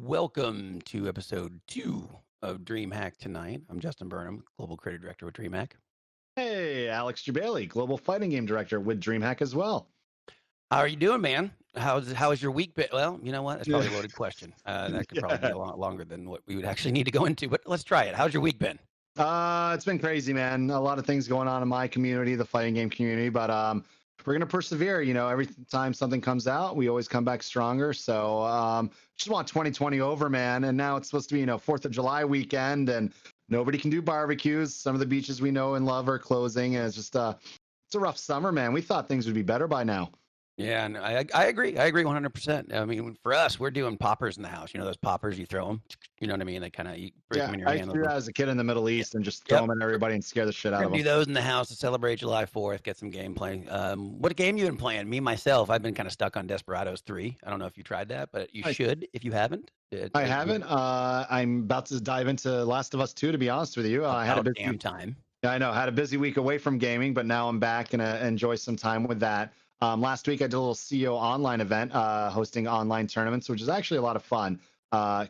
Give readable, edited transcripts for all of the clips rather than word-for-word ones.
Welcome to episode 2 of DreamHack Tonight. I'm Justin Burnham, Global Creative Director with DreamHack. Hey, Alex Jebailey, Global Fighting Game Director with DreamHack as well. How are you doing, man? How's your week been? Well, you know what? It's probably a loaded question. That could probably be a lot longer than what we would actually need to go into, but let's try it. How's your week been? It's been crazy, man. A lot of things going on in my community, the fighting game community, but we're gonna persevere. You know, every time something comes out, we always come back stronger. So just want 2020 over, man. And now it's supposed to be 4th of July weekend, and nobody can do barbecues. Some of the beaches we know and love are closing, and it's just it's a rough summer, man. We thought things would be better by now. Yeah, and I agree. I agree 100%. I mean, for us, we're doing poppers in the house. You know those poppers, you throw them. You know what I mean? They kind of break them in your I hand. used to do that as a kid in the Middle East and just throw them at everybody and scare the shit out of them. Do those in the house to celebrate July 4th, get some gameplay. What game you been playing? Me, myself, I've been kind of stuck on Desperados 3. I don't know if you tried that, but you should if you haven't. I haven't. I'm about to dive into Last of Us 2, to be honest with you. I had a busy time. I know, had a busy week away from gaming, but now I'm back and enjoy some time with that. Last week I did a little CEO online event, hosting online tournaments, which is actually a lot of fun.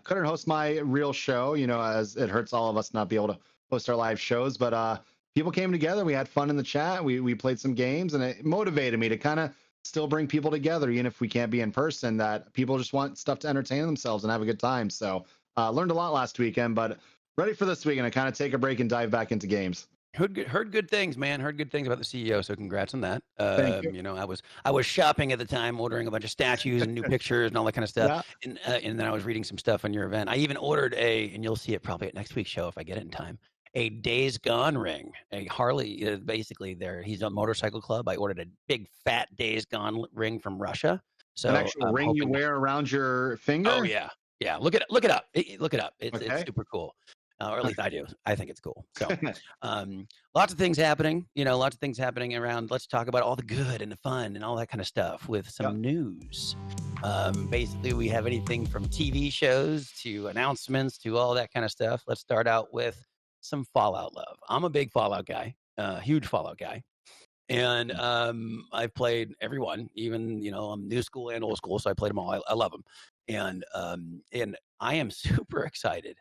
Couldn't host my real show, as it hurts all of us not be able to host our live shows, but people came together. We had fun in the chat. We played some games, and it motivated me to kind of still bring people together, even if we can't be in person, that people just want stuff to entertain themselves and have a good time. So learned a lot last weekend, but ready for this weekend to kind of take a break and dive back into games. Heard good things, man. Heard good things about the CEO. So congrats on that. Thank you. I was shopping at the time, ordering a bunch of statues and new pictures and all that kind of stuff. Yeah. And then I was reading some stuff on your event. I even ordered and you'll see it probably at next week's show if I get it in time, a Days Gone ring. A Harley, basically he's a motorcycle club. I ordered a big fat Days Gone ring from Russia. So an actual ring you wear around your finger? Oh yeah. Yeah. Look it up. Look it up. It's super cool. Or at least I do. I think it's cool. So lots of things happening, lots of things happening around. Let's talk about all the good and the fun and all that kind of stuff with some news. Basically, we have anything from TV shows to announcements to all that kind of stuff. Let's start out with some Fallout love. I'm a big Fallout guy, huge Fallout guy. And I've played everyone, even, I'm new school and old school. So I played them all. I love them. And I am super excited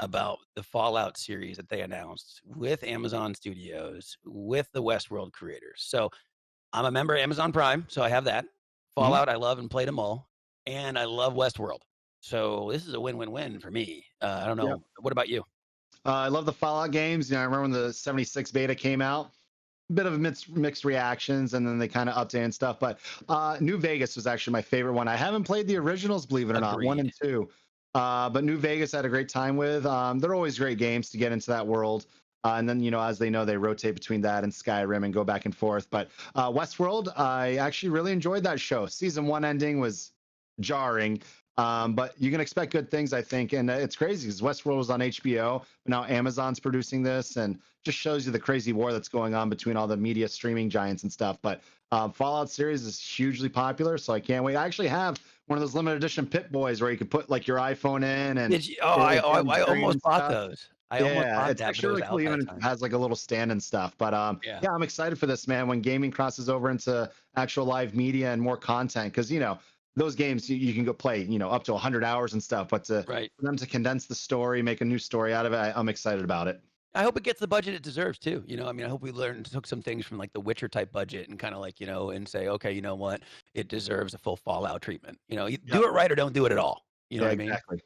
about the Fallout series that they announced with Amazon Studios, with the Westworld creators. So I'm a member of Amazon Prime, so I have that. Fallout, I love and played them all. And I love Westworld. So this is a win-win-win for me. I don't know. What about you? I love the Fallout games. I remember when the 76 beta came out, a bit of mixed reactions, and then they kind of updated and stuff. But New Vegas was actually my favorite one. I haven't played the originals, believe it or not, 1 and 2. But New Vegas I had a great time with. They're always great games to get into that world. And then, as they know, they rotate between that and Skyrim and go back and forth. But Westworld, I actually really enjoyed that show. Season 1 ending was jarring, but you can expect good things, I think. And it's crazy because Westworld was on HBO, but now Amazon's producing this, and just shows you the crazy war that's going on between all the media streaming giants and stuff. But Fallout series is hugely popular, so I can't wait. I actually have one of those limited edition Pit Boys where you could put like your iPhone in. And I almost bought those. It's actually really cool, even if it has like a little stand and stuff. But yeah, I'm excited for this, man, when gaming crosses over into actual live media and more content, because those games you can go play up to 100 hours and stuff, but for them to condense the story, make a new story out of it, I'm excited about it. I hope it gets the budget it deserves too. I hope we took some things from like the Witcher type budget and kind of like, and say, okay, you know what? It deserves a full Fallout treatment. Do it right or don't do it at all. You know what I mean? Exactly.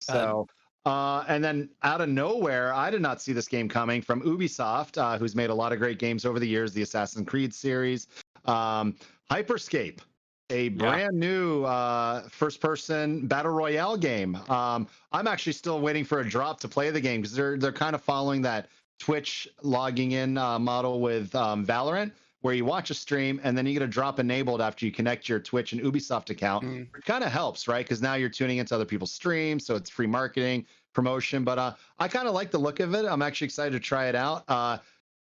So, and then out of nowhere, I did not see this game coming, from Ubisoft, who's made a lot of great games over the years, the Assassin's Creed series, Hyperscape. A brand new first-person battle royale game. I'm actually still waiting for a drop to play the game because they're kind of following that Twitch logging in model with Valorant, where you watch a stream and then you get a drop enabled after you connect your Twitch and Ubisoft account. It kind of helps, right? Because now you're tuning into other people's streams, so it's free marketing, promotion. But I kind of like the look of it. I'm actually excited to try it out.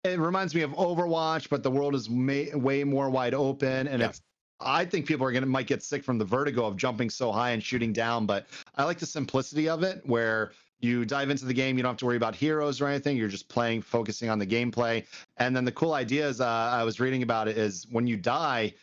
It reminds me of Overwatch, but the world is way more wide open, and I think people might get sick from the vertigo of jumping so high and shooting down, but I like the simplicity of it, where you dive into the game, you don't have to worry about heroes or anything. You're just playing, focusing on the gameplay. And then the cool idea is, I was reading about it, is when you die,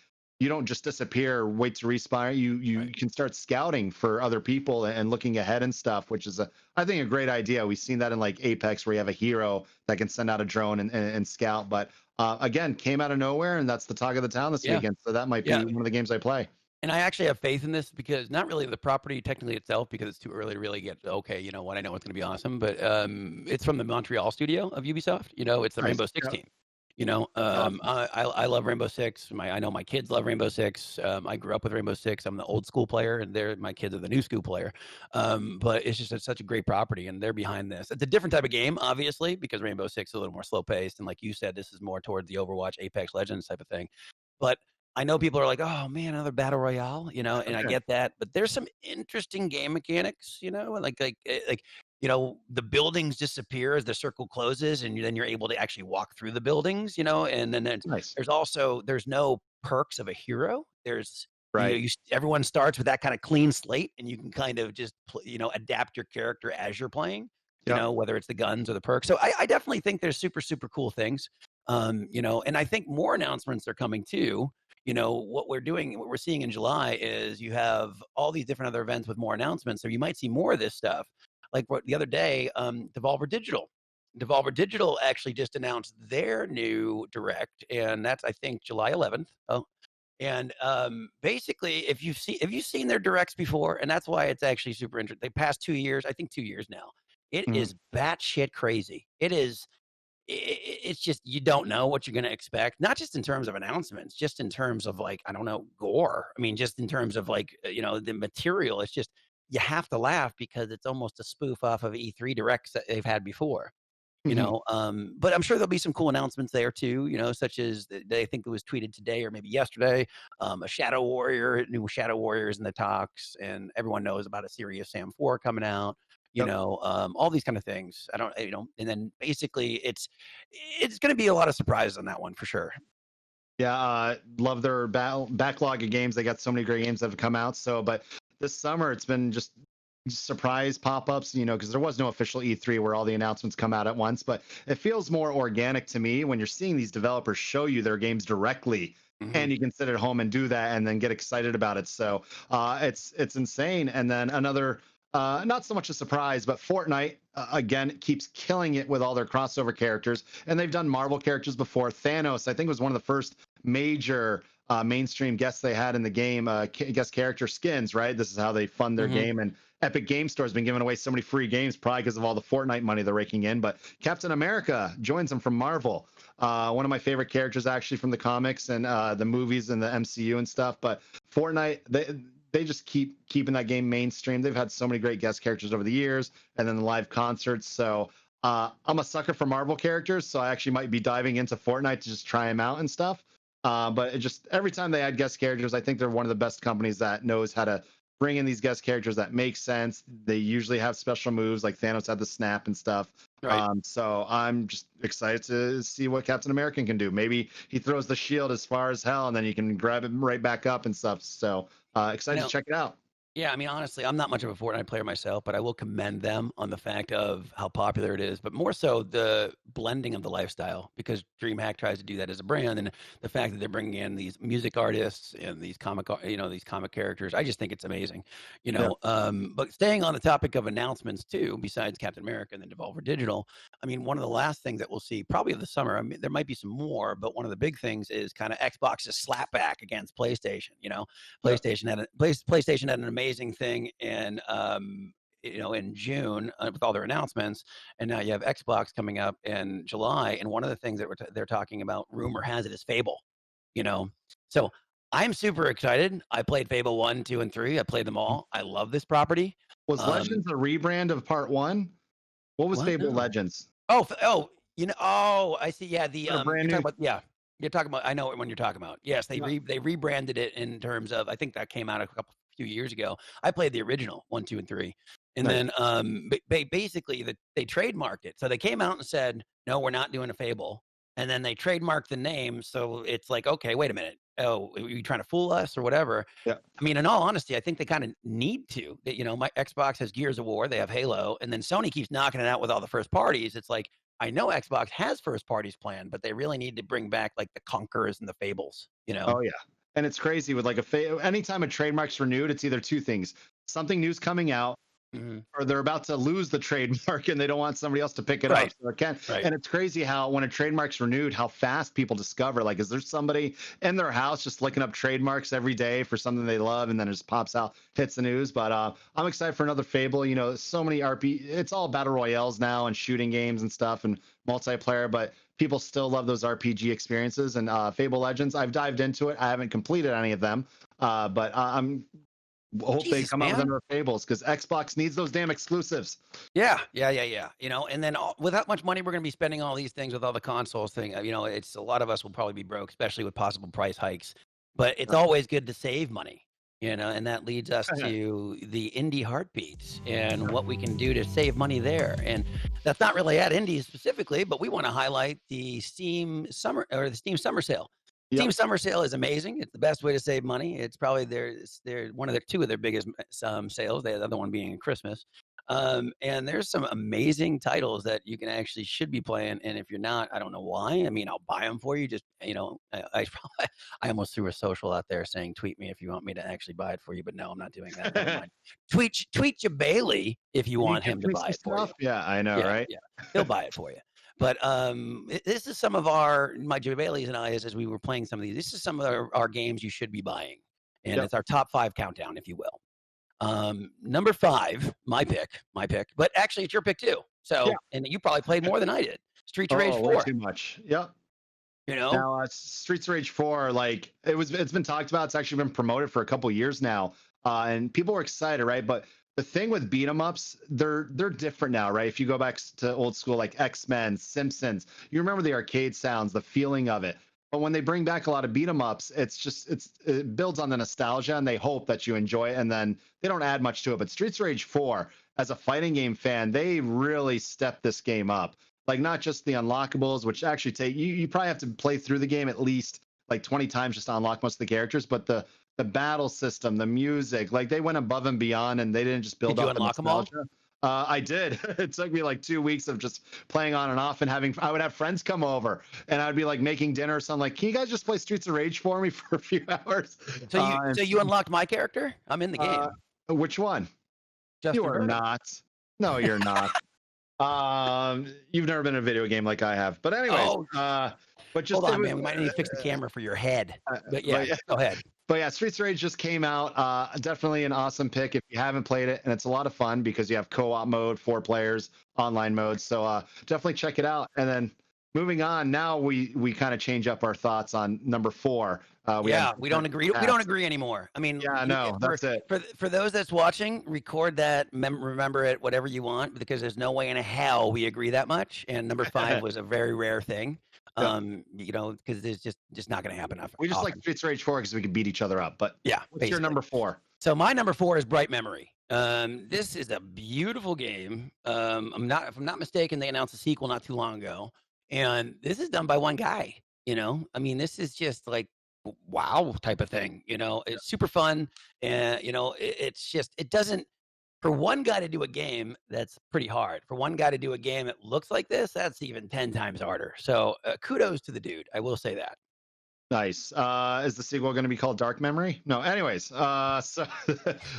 you don't just disappear, wait to respawn. You can start scouting for other people and looking ahead and stuff, which is I think a great idea. We've seen that in like Apex, where you have a hero that can send out a drone and scout. But again, came out of nowhere, and that's the talk of the town this weekend. So that might be one of the games I play. And I actually have faith in this, because not really the property technically itself, because it's too early to really get, okay, you know what, I know it's going to be awesome, but it's from the Montreal studio of Ubisoft. You know, it's the Rainbow Six team. You know, I love Rainbow Six. I know my kids love Rainbow Six. I grew up with Rainbow Six. I'm the old school player, and my kids are the new school player. But it's just such a great property, and they're behind this. It's a different type of game, obviously, because Rainbow Six is a little more slow paced, and like you said, this is more towards the Overwatch, Apex Legends type of thing. But I know people are like, oh man, another battle royale, you know, and I get that, but there's some interesting game mechanics, you know, like, you know, the buildings disappear as the circle closes, and then you're able to actually walk through the buildings, you know, and then there's no perks of a hero. There's, everyone starts with that kind of clean slate, and you can kind of just, you know, adapt your character as you're playing, you know, whether it's the guns or the perks. So I definitely think there's super, super cool things, you know, and I think more announcements are coming too. You know, what we're seeing in July is you have all these different other events with more announcements. So you might see more of this stuff. Like the other day, Devolver Digital actually just announced their new direct, and that's, I think, July 11th. Oh, and basically, if you've seen their directs before, and that's why it's actually super interesting. They passed 2 years, I think 2 years now. It is batshit crazy. It's just, you don't know what you're going to expect, not just in terms of announcements, just in terms of, like, I don't know, gore. I mean, just in terms of, like, you know, the material. It's just, you have to laugh because it's almost a spoof off of E3 directs that they've had before, you know. But I'm sure there'll be some cool announcements there too, you know, such as I think it was tweeted today or maybe yesterday, new Shadow Warriors in the talks, and everyone knows about a Serious Sam 4 coming out. You know, all these kind of things. I don't, you know, and then basically it's going to be a lot of surprises on that one for sure. Yeah, love their backlog of games. They got so many great games that have come out. So, but this summer it's been just surprise pop-ups, you know, because there was no official E3 where all the announcements come out at once. But it feels more organic to me when you're seeing these developers show you their games directly. And you can sit at home and do that and then get excited about it. So it's insane. And then another, not so much a surprise, but Fortnite, again, keeps killing it with all their crossover characters. And they've done Marvel characters before. Thanos, I think, was one of the first major mainstream guests they had in the game, guest character skins, right? This is how they fund their game. And Epic Game Store has been giving away so many free games, probably because of all the Fortnite money they're raking in. But Captain America joins them from Marvel. One of my favorite characters, actually, from the comics and the movies and the MCU and stuff. But Fortnite, they just keep keeping that game mainstream. They've had so many great guest characters over the years, and then the live concerts. So I'm a sucker for Marvel characters, so I actually might be diving into Fortnite to just try them out and stuff. But it just, every time they add guest characters, I think they're one of the best companies that knows how to bring in these guest characters that make sense. They usually have special moves, like Thanos had the snap and stuff. Right. So I'm just excited to see what Captain America can do. Maybe he throws the shield as far as hell, and then you can grab him right back up and stuff. So excited to check it out. Yeah, I mean, honestly, I'm not much of a Fortnite player myself, but I will commend them on the fact of how popular it is, but more so the blending of the lifestyle, because DreamHack tries to do that as a brand, and the fact that they're bringing in these music artists and these comic characters, I just think it's amazing, you know. But staying on the topic of announcements too, besides Captain America and then Devolver Digital, I mean, one of the last things that we'll see probably this summer, I mean, there might be some more, but one of the big things is kind of Xbox's slapback against PlayStation. You know, PlayStation had an amazing thing in you know, in June with all their announcements, and now you have Xbox coming up in July, and one of the things that they're talking about, rumor has it, is Fable, you know. So I'm super excited. I played Fable 1, 2, and 3. I played them all. I love this property. Was Legends a rebrand of Part 1 What was Fable Legends? Oh, you know, I see. Yeah, the brand new. You're talking about. I know what one you're talking about. Yes, they rebranded it in terms of. I think that came out a few years ago. I played the original 1, 2, and 3, and then basically they trademarked it. So they came out and said, no, we're not doing a Fable, and then they trademarked the name. So it's like, okay, wait a minute. Oh, are you trying to fool us or whatever? Yeah. I mean, in all honesty, I think they kind of need to. You know, my Xbox has Gears of War, they have Halo, and then Sony keeps knocking it out with all the first parties. It's like, I know Xbox has first parties planned, but they really need to bring back like the Conquerors and the Fables, you know? Oh, yeah. And it's crazy with like anytime a trademark's renewed, it's either two things: something new's coming out, or they're about to lose the trademark and they don't want somebody else to pick it up. So it can. And it's crazy how when a trademark's renewed, how fast people discover, like, is there somebody in their house just looking up trademarks every day for something they love, and then it just pops out, hits the news. But I'm excited for another Fable. You know, so many it's all battle royales now and shooting games and stuff and multiplayer, but people still love those RPG experiences. And Fable Legends, I've dived into it. I haven't completed any of them, but I'm hope they come out with another Fables, because Xbox needs those damn exclusives. Yeah. You know, and then with how much money we're going to be spending on all these things with all the consoles thing, you know, it's a lot of us will probably be broke, especially with possible price hikes. But it's always good to save money, you know, and that leads us to the indie heartbeats and what we can do to save money there. And that's not really at indies specifically, but we want to highlight the Steam Summer Sale. Steam Summer Sale is amazing. It's the best way to save money. It's probably one of two of their biggest sales. The other one being Christmas. And there's some amazing titles that you should be playing. And if you're not, I don't know why. I mean, I'll buy them for you. Just, you know, I almost threw a social out there saying, tweet me if you want me to actually buy it for you. But no, I'm not doing that. Never mind. Tweet Jebailey if you want him to buy it for you. Yeah, I know, right? Yeah, he'll buy it for you. But this is some of my Jebailey's and I, as we were playing some of these, this is some of our games you should be buying. And it's our top 5 countdown, if you will. Number 5, my pick, but actually it's your pick too. So, and you probably played more than I did. Streets of Rage 4. Way too much. Yep. You know, now Streets of Rage 4, like it's been talked about. It's actually been promoted for a couple years now, and people were excited, right? But the thing with beat 'em ups, they're different now, right? If you go back to old school, like X-Men, Simpsons, you remember the arcade sounds, the feeling of it. But when they bring back a lot of beat 'em ups, it builds on the nostalgia, and they hope that you enjoy it, and then they don't add much to it. But Streets of Rage 4, as a fighting game fan, they really stepped this game up. Like, not just the unlockables, which actually take you probably have to play through the game at least like 20 times just to unlock most of the characters, but the battle system, the music, like they went above and beyond, and they didn't just build up the nostalgia. I did. It took me like 2 weeks of just playing on and off, and I would have friends come over, and I'd be like making dinner or something, like, can you guys just play Streets of Rage for me for a few hours? So you unlocked my character? I'm in the game. Which one? Justin you are Burnham. not. No, you're not. You've never been in a video game like I have. But anyways, but just hold on, man. We might need to fix the camera for your head. But yeah, go ahead. But yeah, Streets of Rage just came out. Definitely an awesome pick if you haven't played it, and it's a lot of fun because you have co-op mode, 4 players, online mode. So definitely check it out. And then moving on, now we kind of change up our thoughts on number 4. We don't agree. We don't agree anymore. I mean, that's it. For those that's watching, record that. Remember it, whatever you want, because there's no way in hell we agree that much. And number 5 was a very rare thing. You know, because it's just not going to happen. We just like Streets of Rage 4 because we can beat each other up. But yeah, what's your number 4? So my number 4 is Bright Memory. This is a beautiful game. If I'm not mistaken, they announced a sequel not too long ago, and this is done by one guy. You know, I mean, this is just like wow type of thing. You know, it's super fun, and you know, it doesn't. For one guy to do a game, that's pretty hard. For one guy to do a game that looks like this, that's even 10 times harder. So kudos to the dude. I will say that. Nice. Is the sequel going to be called Dark Memory? No. Anyways, so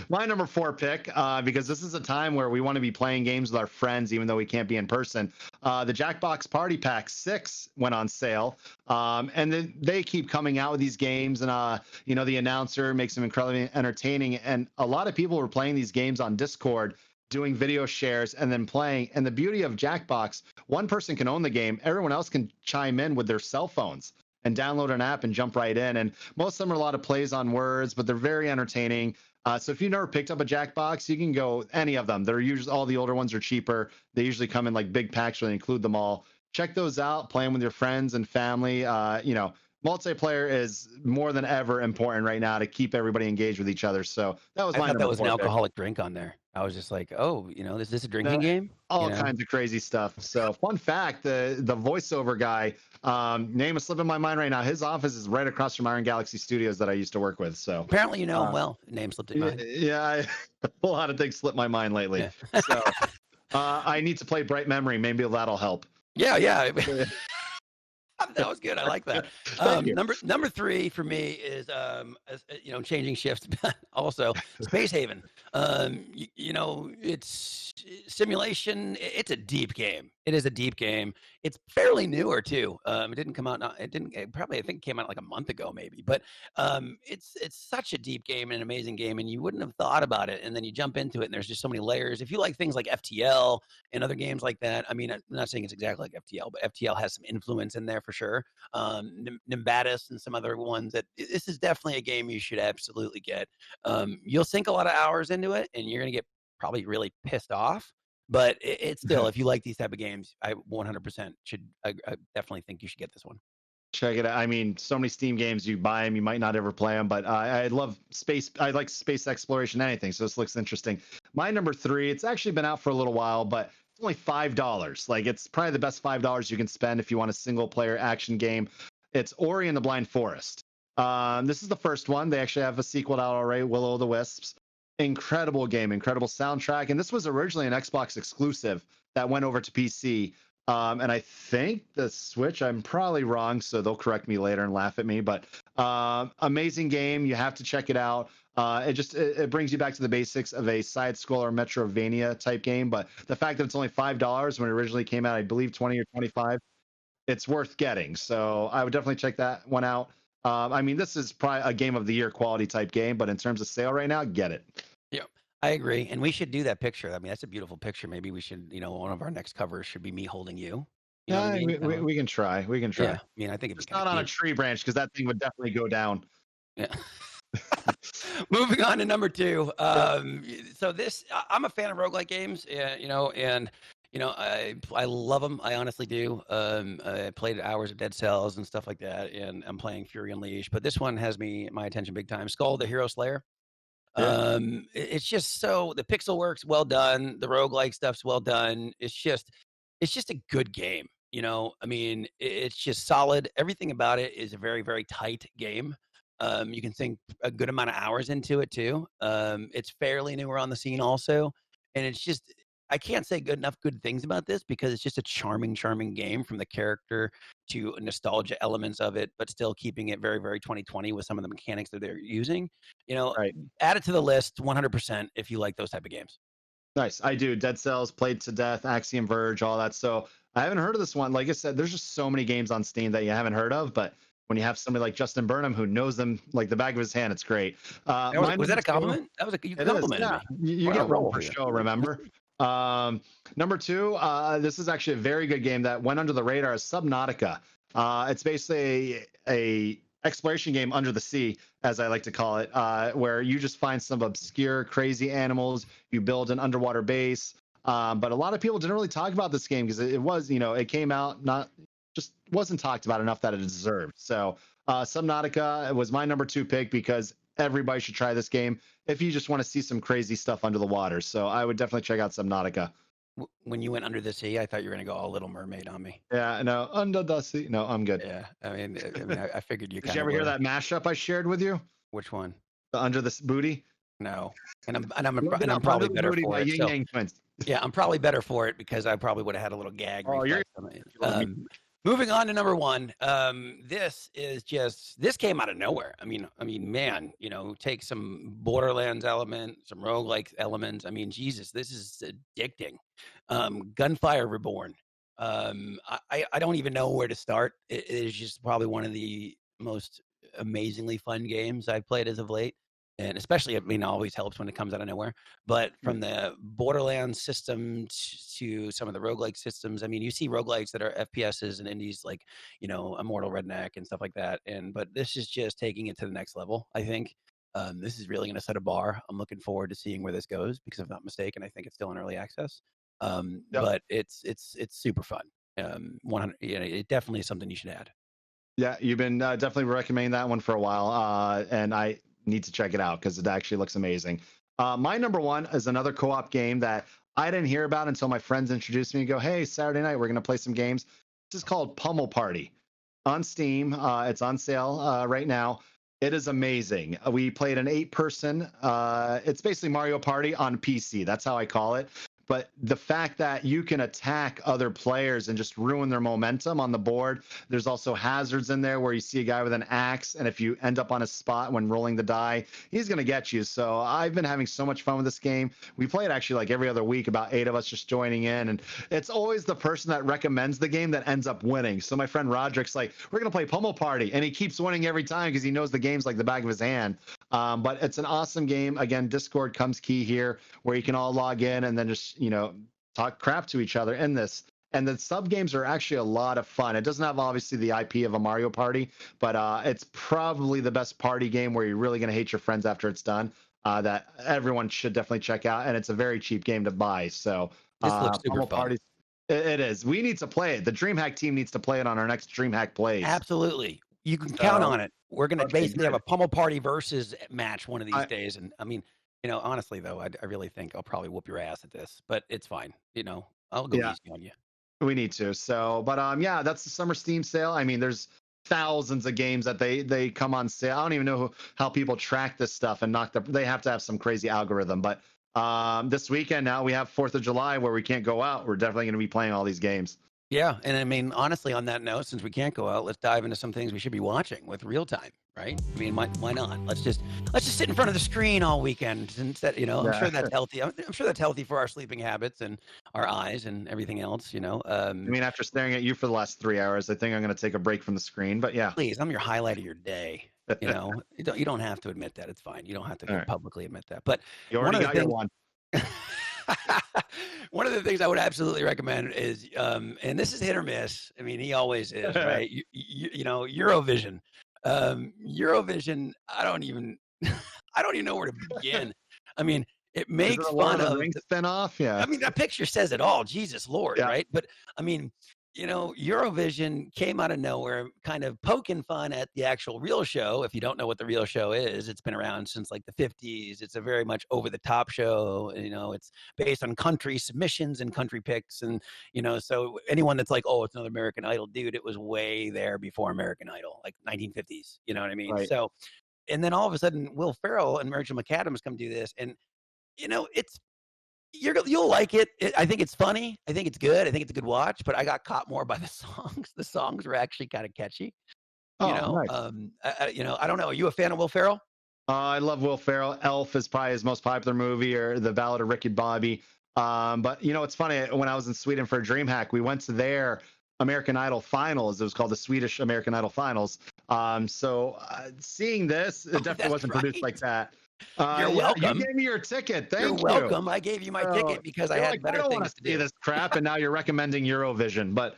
my number 4 pick, because this is a time where we want to be playing games with our friends, even though we can't be in person. The Jackbox Party Pack 6 went on sale, and then they keep coming out with these games, and you know, the announcer makes them incredibly entertaining, and a lot of people were playing these games on Discord, doing video shares and then playing. And the beauty of Jackbox, one person can own the game, everyone else can chime in with their cell phones and download an app and jump right in. And most of them are a lot of plays on words, but they're very entertaining. So if you've never picked up a Jackbox, you can go any of them. They're usually, all the older ones are cheaper. They usually come in like big packs where they include them all. Check those out, play them with your friends and family. You know, multiplayer is more than ever important right now to keep everybody engaged with each other. So that was I my thought that was an pick. alcoholic drink on there. I was just like, oh, you know, is this a drinking game? All kinds of crazy stuff. So fun fact, the voiceover guy, name is slipping my mind right now. His office is right across from Iron Galaxy Studios that I used to work with. So apparently you know him well. Name slipped in mind. Yeah, a lot of things slipped my mind lately. Yeah. So I need to play Bright Memory. Maybe that'll help. Yeah. That was good. I like that. Number 3 for me is changing shifts. Also, Space Haven. It's simulation. It's a deep game. It is a deep game. It's fairly newer too. It didn't come out. It didn't. It probably I think it came out like a month ago maybe. But it's such a deep game and an amazing game, and you wouldn't have thought about it. And then you jump into it, and there's just so many layers. If you like things like FTL and other games like that, I mean, I'm not saying it's exactly like FTL, but FTL has some influence in there for sure. Nimbatus and some other ones. This is definitely a game you should absolutely get. You'll sink a lot of hours into it, and you're gonna get probably really pissed off. But it's still, if you like these type of games, I 100% should. I definitely think you should get this one. Check it out. I mean, so many Steam games, you buy them, you might not ever play them, but I love space. I like space exploration, anything. So this looks interesting. My number 3, it's actually been out for a little while, but it's only $5. Like, it's probably the best $5 you can spend if you want a single player action game. It's Ori and the Blind Forest. This is the first one. They actually have a sequel out already, Will o' the Wisps. Incredible game, incredible soundtrack. And this was originally an Xbox exclusive that went over to PC. And I think the Switch, I'm probably wrong, so they'll correct me later and laugh at me. But amazing game. You have to check it out. It brings you back to the basics of a side-scroller Metrovania type game. But the fact that it's only $5 when it originally came out, I believe 20 or 25, it's worth getting. So I would definitely check that one out. I mean, this is probably a game of the year quality type game, but in terms of sale right now, get it. Yeah, I agree. And we should do that picture. I mean, that's a beautiful picture. Maybe we should, one of our next covers should be me holding you. You know what I mean? We can try. We can try. Yeah, I mean, I think it's not on a tree branch because that thing would definitely go down. Yeah. Moving on to number 2. So this, I'm a fan of roguelike games, and I love them. I honestly do. I played hours of Dead Cells and stuff like that, and I'm playing Fury Unleashed. But this one has my attention big time. Skull the Hero Slayer. Yeah. It's just the pixel work's well done. The roguelike stuff's well done. It's just a good game. I mean, it's just solid. Everything about it is a very, very tight game. You can sink a good amount of hours into it too. It's fairly newer on the scene also. And it's just, I can't say enough good things about this because it's just a charming, charming game, from the character to nostalgia elements of it, but still keeping it very, very 2020 with some of the mechanics that they're using. Right. Add it to the list 100% if you like those type of games. Nice. I do. Dead Cells, Played to Death, Axiom Verge, all that. So I haven't heard of this one. Like I said, there's just so many games on Steam that you haven't heard of, but when you have somebody like Justin Burnham who knows them like the back of his hand, it's great. Was that a compliment? That was you complimented me. You get roll for show, remember? Number 2, this is actually a very good game that went under the radar, as Subnautica. It's basically a exploration game under the sea, as I like to call it, where you just find some obscure, crazy animals. You build an underwater base. But a lot of people didn't really talk about this game because it was, it came out just wasn't talked about enough that it deserved. So Subnautica was my number 2 pick because everybody should try this game if you just want to see some crazy stuff under the water. So I would definitely check out Subnautica. When you went under the sea, I thought you were going to go all Little Mermaid on me. Yeah, no, under the sea. No, I'm good. Yeah, I mean, I figured you. Did you ever hear that mashup I shared with you? Which one? The Under the Booty. No, and I'm probably better for it. So, yeah, I'm probably better for it because I probably would have had a little gag. Oh, moving on to number 1. This came out of nowhere. I mean, man, take some Borderlands element, some roguelike elements. I mean, Jesus, this is addicting. Gunfire Reborn. I don't even know where to start. It is just probably one of the most amazingly fun games I've played as of late. And especially, always helps when it comes out of nowhere. But from the Borderlands system to some of the roguelike systems, you see roguelikes that are FPSs and indies like, Immortal Redneck and stuff like that. But this is just taking it to the next level, I think. This is really going to set a bar. I'm looking forward to seeing where this goes because if I'm not mistaken, I think it's still in early access. But it's super fun. It definitely is something you should add. Yeah, you've been definitely recommending that one for a while. And I need to check it out because it actually looks amazing. My number 1 is another co-op game that I didn't hear about until my friends introduced me and go, hey, Saturday night, we're going to play some games. This is called Pummel Party on Steam. It's on sale right now. It is amazing. We played an 8-person. It's basically Mario Party on PC. That's how I call it. but the fact that you can attack other players and just ruin their momentum on the board. There's also hazards in there where you see a guy with an axe, and if you end up on a spot when rolling the die, he's going to get you. So I've been having so much fun with this game. We play it actually like every other week, about 8 of us just joining in, and it's always the person that recommends the game that ends up winning. So my friend Roderick's like, we're going to play Pummel Party, and he keeps winning every time because he knows the game's like the back of his hand. But it's an awesome game. Again, Discord comes key here, where you can all log in and then just, talk crap to each other in this. And the sub games are actually a lot of fun. It doesn't have obviously the IP of a Mario Party, but it's probably the best party game where you're really going to hate your friends after it's done. That everyone should definitely check out, and it's a very cheap game to buy. So this looks super fun. Parties, it is. We need to play it. The DreamHack team needs to play it on our next DreamHack Plays. Absolutely. You can count on it. We're going to basically have a Pummel Party versus match one of these days. And I mean, honestly, though, I really think I'll probably whoop your ass at this, but it's fine. I'll go easy on you. We need to. So, but yeah, that's the summer Steam sale. I mean, there's thousands of games that they come on sale. I don't even know how people track this stuff and they have to have some crazy algorithm. But this weekend now we have 4th of July where we can't go out. We're definitely going to be playing all these games. Yeah, and I mean, honestly, on that note, since we can't go out, let's dive into some things we should be watching with real time, right? I mean, why not? Let's just sit in front of the screen all weekend instead. I'm sure that's healthy. I'm sure that's healthy for our sleeping habits and our eyes and everything else. I mean, after staring at you for the last 3 hours, I think I'm going to take a break from the screen. But yeah, please, I'm your highlight of your day. You don't have to admit that. It's fine. You don't have to publicly admit that. But you already got your one. One of the things I would absolutely recommend is, and this is hit or miss. I mean, he always is, right? Eurovision. Eurovision. I don't even know where to begin. I mean, it makes fun of the spinoff. Yeah. I mean, that picture says it all. Jesus Lord, right? But I mean, Eurovision came out of nowhere, kind of poking fun at the actual real show. If you don't know what the real show is, it's been around since like the 50s. It's a very much over the top show. It's based on country submissions and country picks. And, so anyone that's like, oh, it's another American Idol, dude, it was way there before American Idol, like 1950s. You know what I mean? Right. So, and then all of a sudden, Will Ferrell and Rachel McAdams come do this. And, you'll like it. I think it's funny. I think it's good. I think it's a good watch, but I got caught more by the songs. The songs were actually kind of catchy. Nice. I don't know. Are you a fan of Will Ferrell? I love Will Ferrell. Elf is probably his most popular movie, or The Ballad of Ricky Bobby. But it's funny, when I was in Sweden for a DreamHack, we went to their American Idol finals. It was called the Swedish American Idol finals. So seeing this, it definitely wasn't produced like that. You're welcome. You gave me your ticket. Thank you. You're welcome. I gave you my ticket because I had better things to do. This crap, and now you're recommending Eurovision. But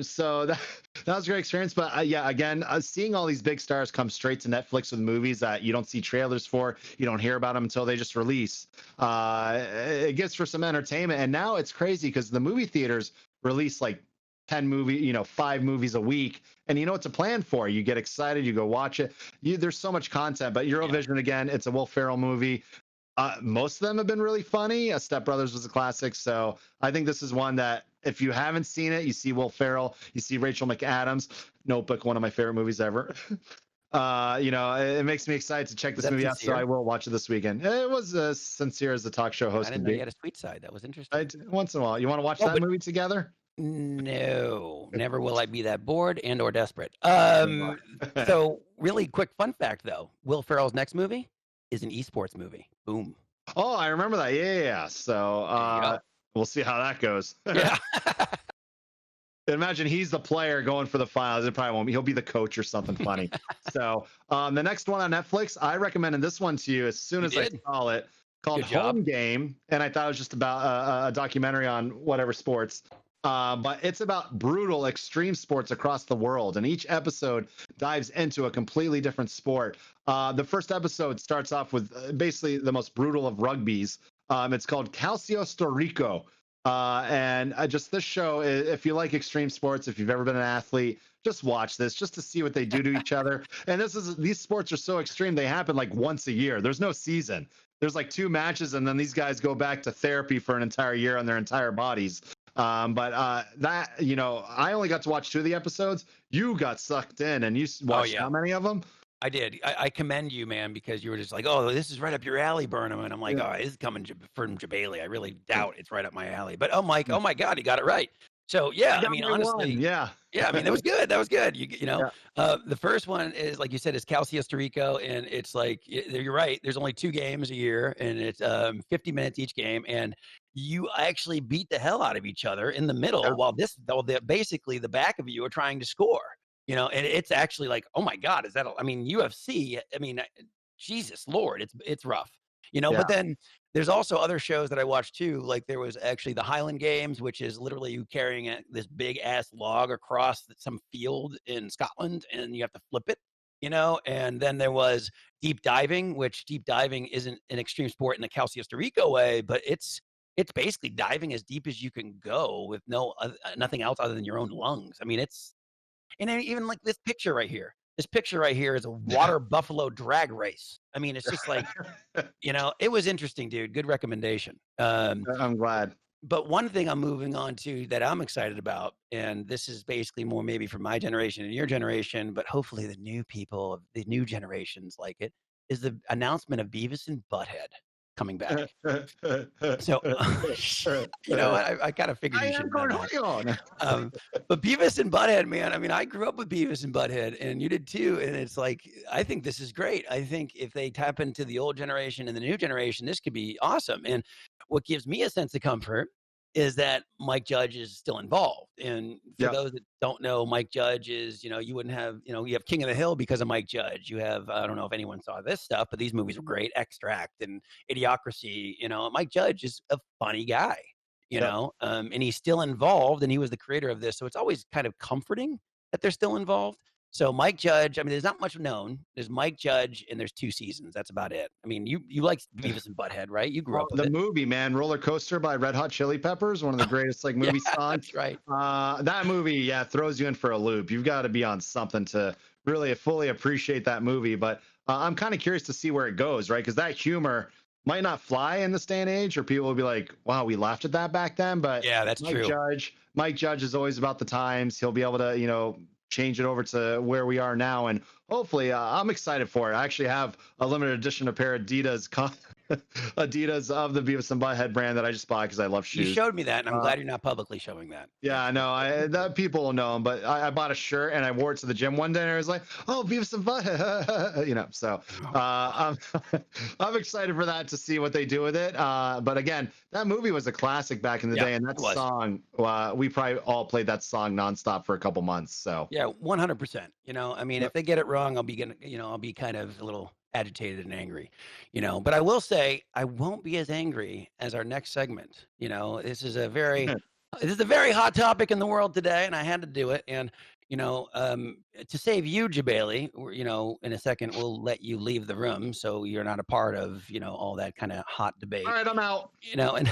so that was a great experience. But yeah, again, seeing all these big stars come straight to Netflix with movies that you don't see trailers for, you don't hear about them until they just release. It gets for some entertainment. And now it's crazy because the movie theaters release like 10 movies, 5 movies a week, and you know what to plan for. You get excited, you go watch it. There's so much content, but Eurovision, again, it's a Will Ferrell movie. Most of them have been really funny. Step Brothers was a classic, so I think this is one that if you haven't seen it, you see Will Ferrell, you see Rachel McAdams. Notebook, one of my favorite movies ever. It makes me excited to check this movie out, so I will watch it this weekend. It was as sincere as the talk show host can be. I didn't know you had a sweet side. That was interesting. Once in a while. You want to watch that movie together? No, never will I be that bored and or desperate. So really quick fun fact though, Will Ferrell's next movie is an esports movie. Boom. Oh, I remember that. Yeah. So we'll see how that goes. Yeah. Imagine he's the player going for the finals. It probably won't be. He'll be the coach or something funny. So the next one on Netflix, I recommended this one to you as soon as I saw it, called Home Game. And I thought it was just about a documentary on whatever sports. But it's about brutal extreme sports across the world, and each episode dives into a completely different sport. The first episode starts off with basically the most brutal of rugbies. It's called Calcio Storico. And this show, if you like extreme sports, if you've ever been an athlete, just watch this just to see what they do to each other. And these sports are so extreme, they happen like once a year. There's no season. There's like 2 matches, and then these guys go back to therapy for an entire year on their entire bodies. I only got to watch 2 of the episodes. You got sucked in, and you watched how many of them? I did. I commend you, man, because you were just like, oh, this is right up your alley, Burnham. And I'm like, oh, this is coming from Jebailey. I really doubt it's right up my alley. But oh my God, he got it right. So yeah, I mean, honestly, yeah, I mean, that was good. That was good. You know, the first one is, like you said, is Calcius Rico, and it's like, you're right. There's only 2 games a year, and it's 50 minutes each game, and you actually beat the hell out of each other in the middle while basically the back of you are trying to score. You know, and it's actually like, oh my God, is that? I mean, UFC. I mean, Jesus Lord, it's rough. You know, but then there's also other shows that I watched too. Like there was actually the Highland Games, which is literally you carrying this big ass log across some field in Scotland, and you have to flip it. You know, and then there was deep diving, which deep diving isn't an extreme sport in the Calcius Rico way, but it's basically diving as deep as you can go with nothing else other than your own lungs. I mean, and even like this picture right here. This picture right here is a water buffalo drag race. I mean, it's just like, you know, it was interesting, dude. Good recommendation. I'm glad. But one thing I'm moving on to that I'm excited about, and this is basically more maybe for my generation and your generation, but hopefully the new people, the new generations like it, is the announcement of Beavis and Butthead coming back. So, you know, I kind of figured you should know that. But Beavis and Butthead, man, I mean, I grew up with Beavis and Butthead, and you did too. And it's like, I think this is great. I think if they tap into the old generation and the new generation, this could be awesome. And what gives me a sense of comfort is that Mike Judge is still involved. And for those that don't know, Mike Judge is, you know, you wouldn't have, you know, you have King of the Hill because of Mike Judge. You have, I don't know if anyone saw this stuff, but these movies were great. Extract and Idiocracy, you know, Mike Judge is a funny guy, you know, and he's still involved, and he was the creator of this. So it's always kind of comforting that they're still involved. So Mike Judge, I mean, there's not much known. There's Mike Judge, and there's 2 seasons. That's about it. I mean, you like Beavis and Butthead, right? You grew up with the movie, man, Roller Coaster by Red Hot Chili Peppers, one of the greatest like movie songs. That's right. That movie, throws you in for a loop. You've got to be on something to really fully appreciate that movie. But I'm kind of curious to see where it goes, right? Because that humor might not fly in this day and age, or people will be like, "Wow, we laughed at that back then." But yeah, that's true. Mike Judge is always about the times. He'll be able to, you know, change it over to where we are now, and hopefully I'm excited for it. I actually have a limited edition of pair of Adidas of the Beavis and Butthead brand that I just bought because I love shoes. You showed me that, and I'm glad you're not publicly showing that. Yeah, I know. That people will know them, but I bought a shirt and I wore it to the gym one day, and I was like, "Oh, Beavis and Butthead," you know. So I'm excited for that, to see what they do with it. But again, that movie was a classic back in the day, and that song, we probably all played that song nonstop for a couple months. So yeah, 100%. You know, I mean, if they get it wrong, I'll be kind of a little agitated and angry, you know. But I will say I won't be as angry as our next segment. You know, this is a very hot topic in the world today, and I had to do it. And you know, to save you, Jebailey, you know, in a second we'll let you leave the room so you're not a part of, you know, all that kind of hot debate. All right, I'm out. You know, and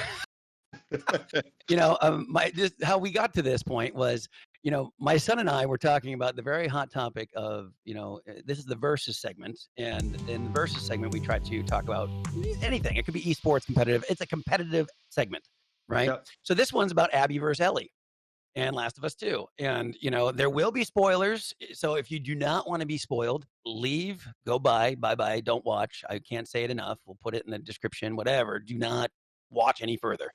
you know, just how we got to this point was, you know, my son and I were talking about the very hot topic of, you know, this is the Versus segment. And in the Versus segment, we try to talk about anything. It could be esports competitive. It's a competitive segment, right? Yep. So this one's about Abby versus Ellie and Last of Us 2. And, you know, there will be spoilers. So if you do not want to be spoiled, leave, go bye-bye, don't watch. I can't say it enough. We'll put it in the description, whatever. Do not watch any further.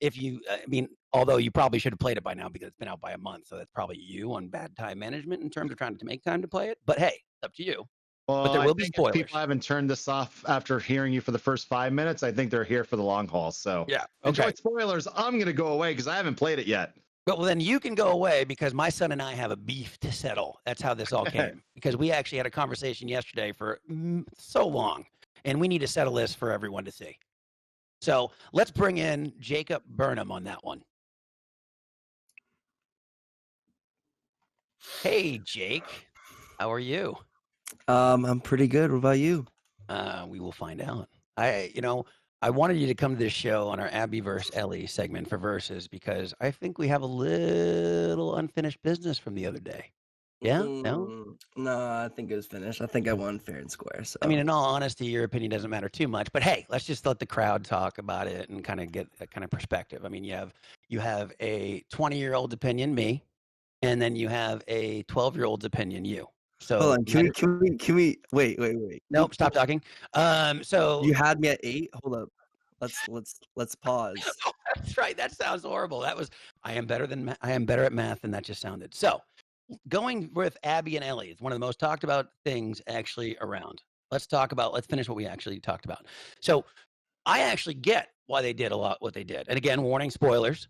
If you, I mean, although you probably should have played it by now because it's been out by a month. So that's probably you on bad time management in terms of trying to make time to play it. But hey, it's up to you. Well, but there will be spoilers. If people haven't turned this off after hearing you for the first 5 minutes, I think they're here for the long haul. So yeah, enjoy spoilers. I'm going to go away because I haven't played it yet. But well, then you can go away because my son and I have a beef to settle. That's how this all came. Because we actually had a conversation yesterday for so long, and we need to settle this for everyone to see. So let's bring in Jacob Burnham on that one. Hey, Jake. How are you? I'm pretty good. What about you? We will find out. I wanted you to come to this show on our Abby versus Ellie segment for Versus because I think we have a little unfinished business from the other day. Yeah? No? No, I think it was finished. I think I won fair and square. So I mean, in all honesty, your opinion doesn't matter too much. But hey, let's just let the crowd talk about it and kind of get that kind of perspective. I mean, you have a 20-year-old opinion, me, and then you have a 12-year-old's opinion, you. So hold on. Can we wait. Nope, stop talking. So you had me at 8. Hold up. Let's pause. Oh, that's right. That sounds horrible. That was I am better at math than that just sounded. So going with Abby and Ellie is one of the most talked about things actually around. Let's finish what we actually talked about. So I actually get why they did a lot what they did. And again, warning, spoilers.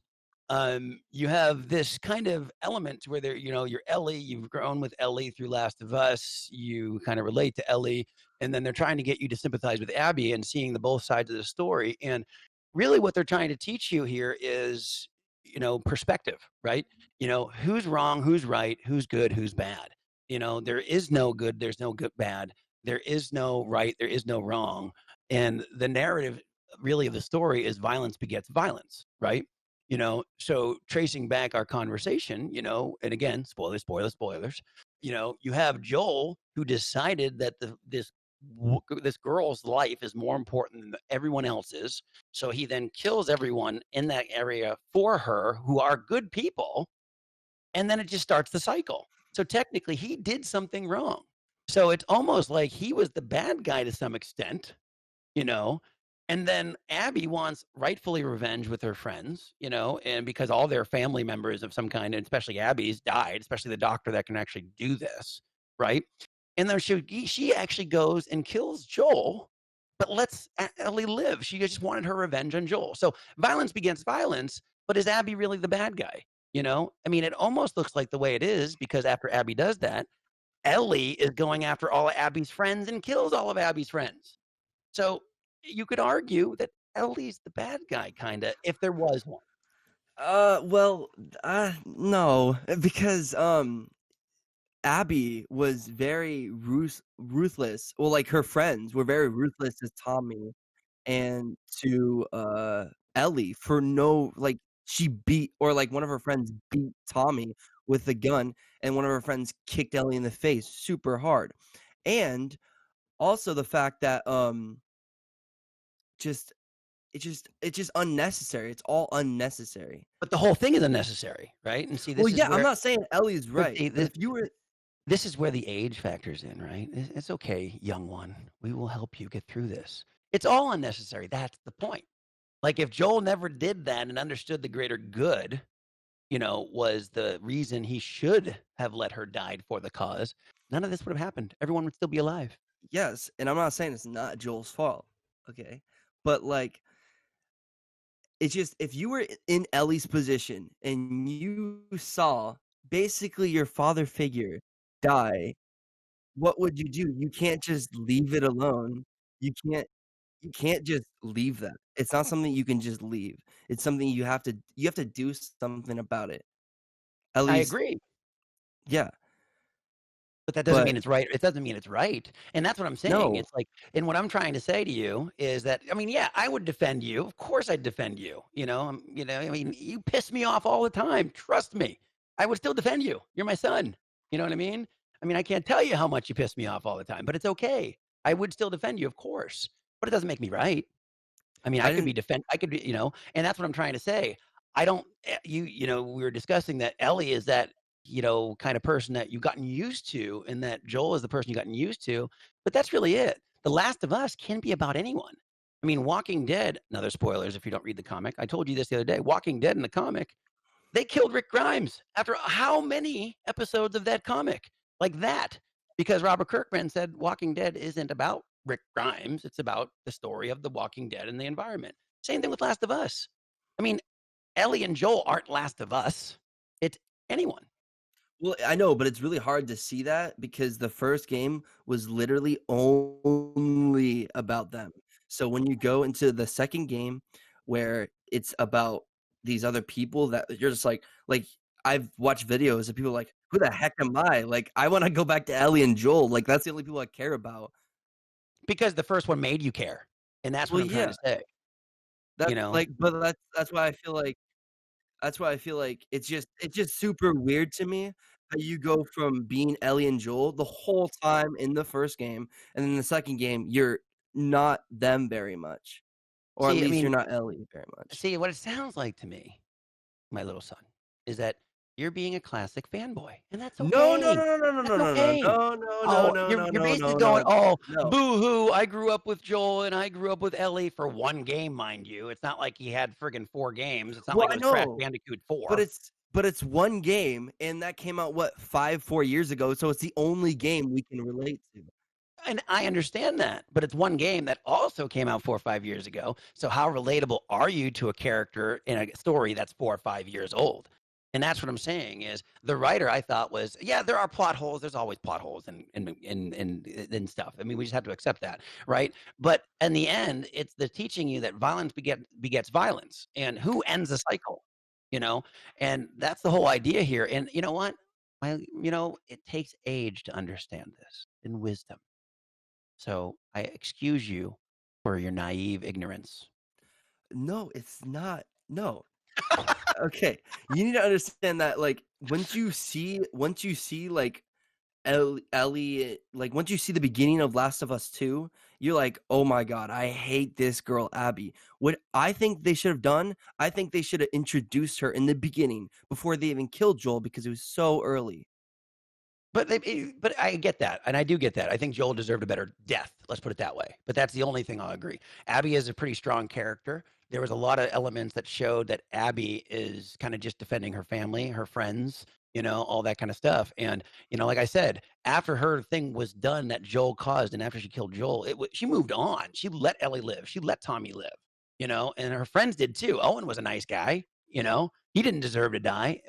You have this kind of element where you're Ellie, you've grown with Ellie through Last of Us, you kind of relate to Ellie, and then they're trying to get you to sympathize with Abby and seeing the both sides of the story. And really what they're trying to teach you here is, perspective, right? Who's wrong, who's right, who's good, who's bad. There is no good, there's no good bad. There is no right, there is no wrong. And the narrative really of the story is violence begets violence, right? So tracing back our conversation, and again, spoilers, you have Joel who decided that this girl's life is more important than everyone else's. So he then kills everyone in that area for her who are good people. And then it just starts the cycle. So technically he did something wrong. So it's almost like he was the bad guy to some extent, and then Abby wants rightfully revenge with her friends, and because all their family members of some kind, and especially Abby's, died, especially the doctor that can actually do this, right? And then she actually goes and kills Joel, but lets Ellie live. She just wanted her revenge on Joel. So violence begets violence, but is Abby really the bad guy? It almost looks like the way it is because after Abby does that, Ellie is going after all of Abby's friends and kills all of Abby's friends. So you could argue that Ellie's the bad guy, kind of, if there was one. No, because Abby was very ruthless. Well, like her friends were very ruthless to Tommy and to Ellie for she beat, or like one of her friends beat Tommy with a gun, and one of her friends kicked Ellie in the face super hard. And also the fact that it's just unnecessary. It's all unnecessary. But the whole thing is unnecessary, right? And see, I'm not saying Ellie's right. This is where the age factors in, right? It's okay, young one. We will help you get through this. It's all unnecessary. That's the point. Like if Joel never did that and understood the greater good, was the reason he should have let her die for the cause, none of this would have happened. Everyone would still be alive. Yes, and I'm not saying it's not Joel's fault, okay? But like, it's just, if you were in Ellie's position and you saw basically your father figure die, what would you do? You can't just leave it alone. You can't just leave that. It's not something you can just leave. It's something you have to do something about it. At least, I agree. Yeah. But that doesn't mean it's right. It doesn't mean it's right. And that's what I'm saying. No. It's like, and what I'm trying to say to you is that, I would defend you. Of course I'd defend you. You piss me off all the time. Trust me. I would still defend you. You're my son. You know what I mean? I can't tell you how much you piss me off all the time, but it's okay. I would still defend you, of course, but it doesn't make me right. I could be, and that's what I'm trying to say. I don't, we were discussing that Ellie is that, kind of person that you've gotten used to, and that Joel is the person you've gotten used to, but that's really it. The Last of Us can be about anyone. Walking Dead, another spoilers if you don't read the comic. I told you this the other day. Walking Dead in the comic, they killed Rick Grimes after how many episodes of that comic? Like that. Because Robert Kirkman said Walking Dead isn't about Rick Grimes. It's about the story of the Walking Dead and the environment. Same thing with Last of Us. Ellie and Joel aren't Last of Us. It's anyone. Well, I know, but it's really hard to see that because the first game was literally only about them. So when you go into the second game where it's about these other people, that you're just like I've watched videos of people like, who the heck am I? Like, I want to go back to Ellie and Joel. Like, that's the only people I care about. Because the first one made you care. And that's what I'm trying to say. But that's why I feel like it's just super weird to me how you go from being Ellie and Joel the whole time in the first game, and then the second game you're not them very much, or at least you're not Ellie very much. See, what it sounds like to me, my little son, is that you're being a classic fanboy, and that's okay. No, no, no, no, no, That's no, okay. You're basically going, boo-hoo, I grew up with Joel and I grew up with Ellie for one game, mind you. It's not like he had friggin' 4 games. It's not like it was Crash Bandicoot 4. But it's one game, and that came out, 4 years ago, so it's the only game we can relate to. And I understand that, but it's one game that also came out 4 or 5 years ago. So how relatable are you to a character in a story that's 4 or 5 years old? And that's what I'm saying is the writer I thought was, yeah, there are plot holes. There's always plot holes and stuff. I mean, we just have to accept that, right? But in the end, it's the teaching you that violence begets violence, and who ends the cycle, you know? And that's the whole idea here. And you know what? It takes age to understand this and wisdom. So I excuse you for your naive ignorance. No, it's not. No. Okay. You need to understand that, like, once you see like Ellie, like once you see the beginning of Last of Us 2, you're like, oh my God, I hate this girl, Abby. What I think they should have done, I think they should have introduced her in the beginning before they even killed Joel, because it was so early. But I get that, and I do get that. I think Joel deserved a better death. Let's put it that way. But that's the only thing I'll agree. Abby is a pretty strong character. There was a lot of elements that showed that Abby is kind of just defending her family, her friends, all that kind of stuff. And like I said, after her thing was done that Joel caused, and after she killed Joel, she moved on. She let Ellie live. She let Tommy live. And her friends did too. Owen was a nice guy. He didn't deserve to die.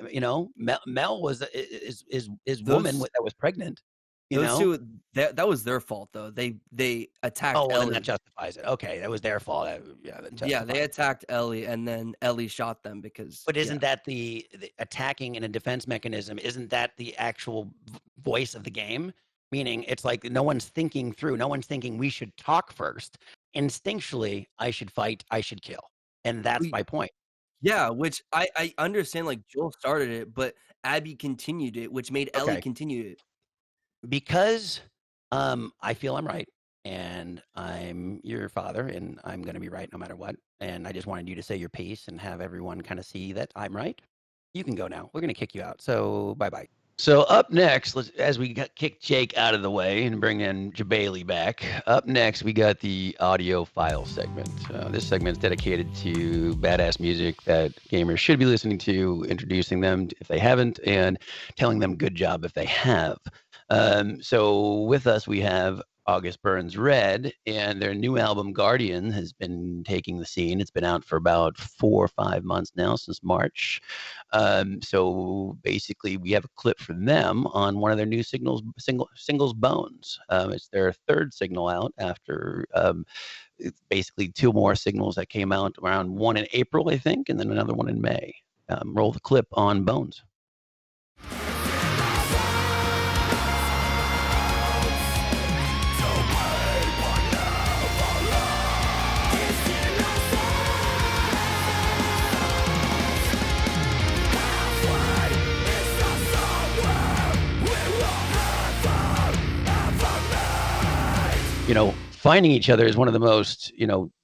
Mel was his woman that was pregnant. Those two, that was their fault though. They attacked Ellie. Oh, and that justifies it. Okay, that was their fault. Yeah, they attacked Ellie, and then Ellie shot them because. But isn't that the attacking in a defense mechanism? Isn't that the actual voice of the game? Meaning, it's like no one's thinking through. No one's thinking we should talk first. Instinctually, I should fight. I should kill, and that's my point. Yeah, which I understand, like, Joel started it, but Abby continued it, which made Ellie continue it. Because I feel I'm right, and I'm your father, and I'm going to be right no matter what. And I just wanted you to say your piece and have everyone kind of see that I'm right. You can go now. We're going to kick you out. So bye-bye. So up next, as we kick Jake out of the way and bring in Jebailey back, up next we got the Audio.file segment. This segment is dedicated to badass music that gamers should be listening to, introducing them if they haven't, and telling them good job if they have. So with us we have August Burns Red, and their new album Guardian has been taking the scene. It's been out for about 4 or 5 months now, since March. So basically we have a clip from them on one of their new singles, Bones. It's their 3rd single out after it's basically 2 more singles that came out around, one in April, I think, and then another one in May. Roll the clip on Bones. Finding each other is one of the most,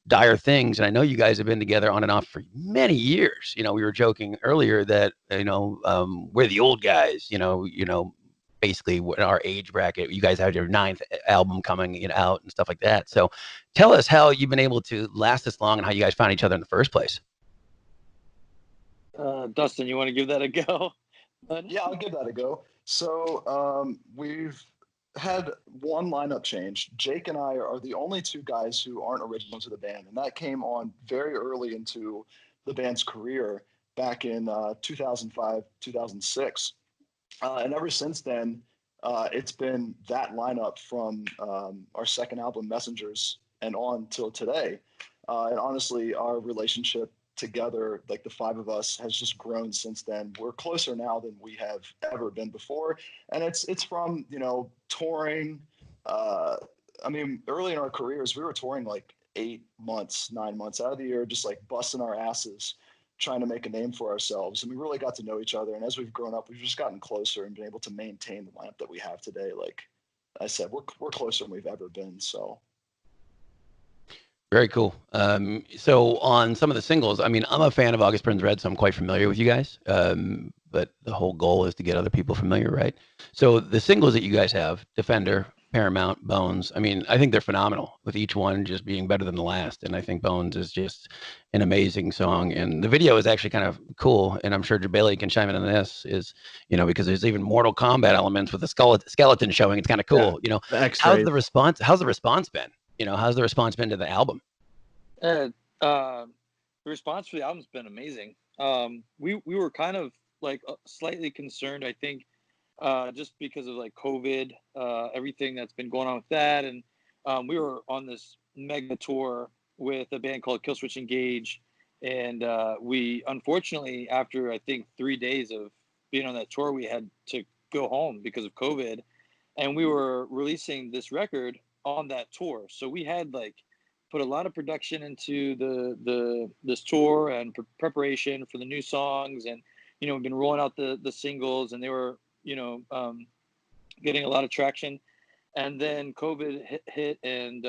dire things. And I know you guys have been together on and off for many years. We were joking earlier that, we're the old guys, basically in our age bracket. You guys have your 9th album coming out and stuff like that. So tell us how you've been able to last this long and how you guys found each other in the first place. Dustin, you want to give that a go? Yeah, I'll give that a go. So we've had one lineup change. Jake and I are the only 2 guys who aren't original to the band, and that came on very early into the band's career back in 2005, 2006. And ever since then, it's been that lineup from our second album, Messengers, and on till today. And honestly, our relationship together, like the 5 of us, has just grown since then. We're closer now than we have ever been before, and it's from touring. Early in our careers, we were touring like 8 months, 9 months out of the year, just like busting our asses trying to make a name for ourselves. And we really got to know each other, and as we've grown up, we've just gotten closer and been able to maintain the lineup that we have today. Like I said, we're closer than we've ever been. So Very cool. So on some of the singles, I mean, I'm a fan of August Burns Red, so I'm quite familiar with you guys. But the whole goal is to get other people familiar, right? So the singles that you guys have, Defender, Paramount, Bones, I mean, I think they're phenomenal with each one just being better than the last. And I think Bones is just an amazing song. And the video is actually kind of cool. And I'm sure Jebailey can chime in on this is, because there's even Mortal Kombat elements with the skeleton showing. It's kind of cool. The How's X-rays. the response been? How's the response been to the album? The response for the album's been amazing. We were kind of like slightly concerned, I think, just because of like COVID, everything that's been going on with that, and we were on this mega tour with a band called Killswitch Engage, and we unfortunately, after I think 3 days of being on that tour, we had to go home because of COVID, and we were releasing this record on that tour, so we had like put a lot of production into this tour and preparation for the new songs, and we've been rolling out the singles, and they were getting a lot of traction, and then COVID hit, and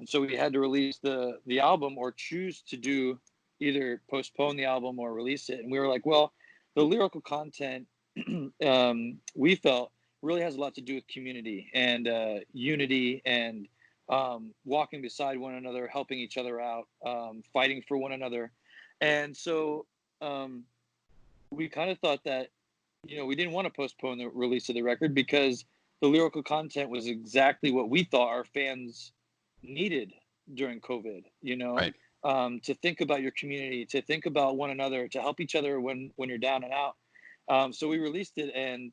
so we had to release the album or choose to do either postpone the album or release it, and we were like, well, the lyrical content we felt really has a lot to do with community and unity and walking beside one another, helping each other out, fighting for one another. And so we kind of thought that, we didn't want to postpone the release of the record because the lyrical content was exactly what we thought our fans needed during COVID, Right. To think about your community, to think about one another, to help each other when you're down and out. So we released it, and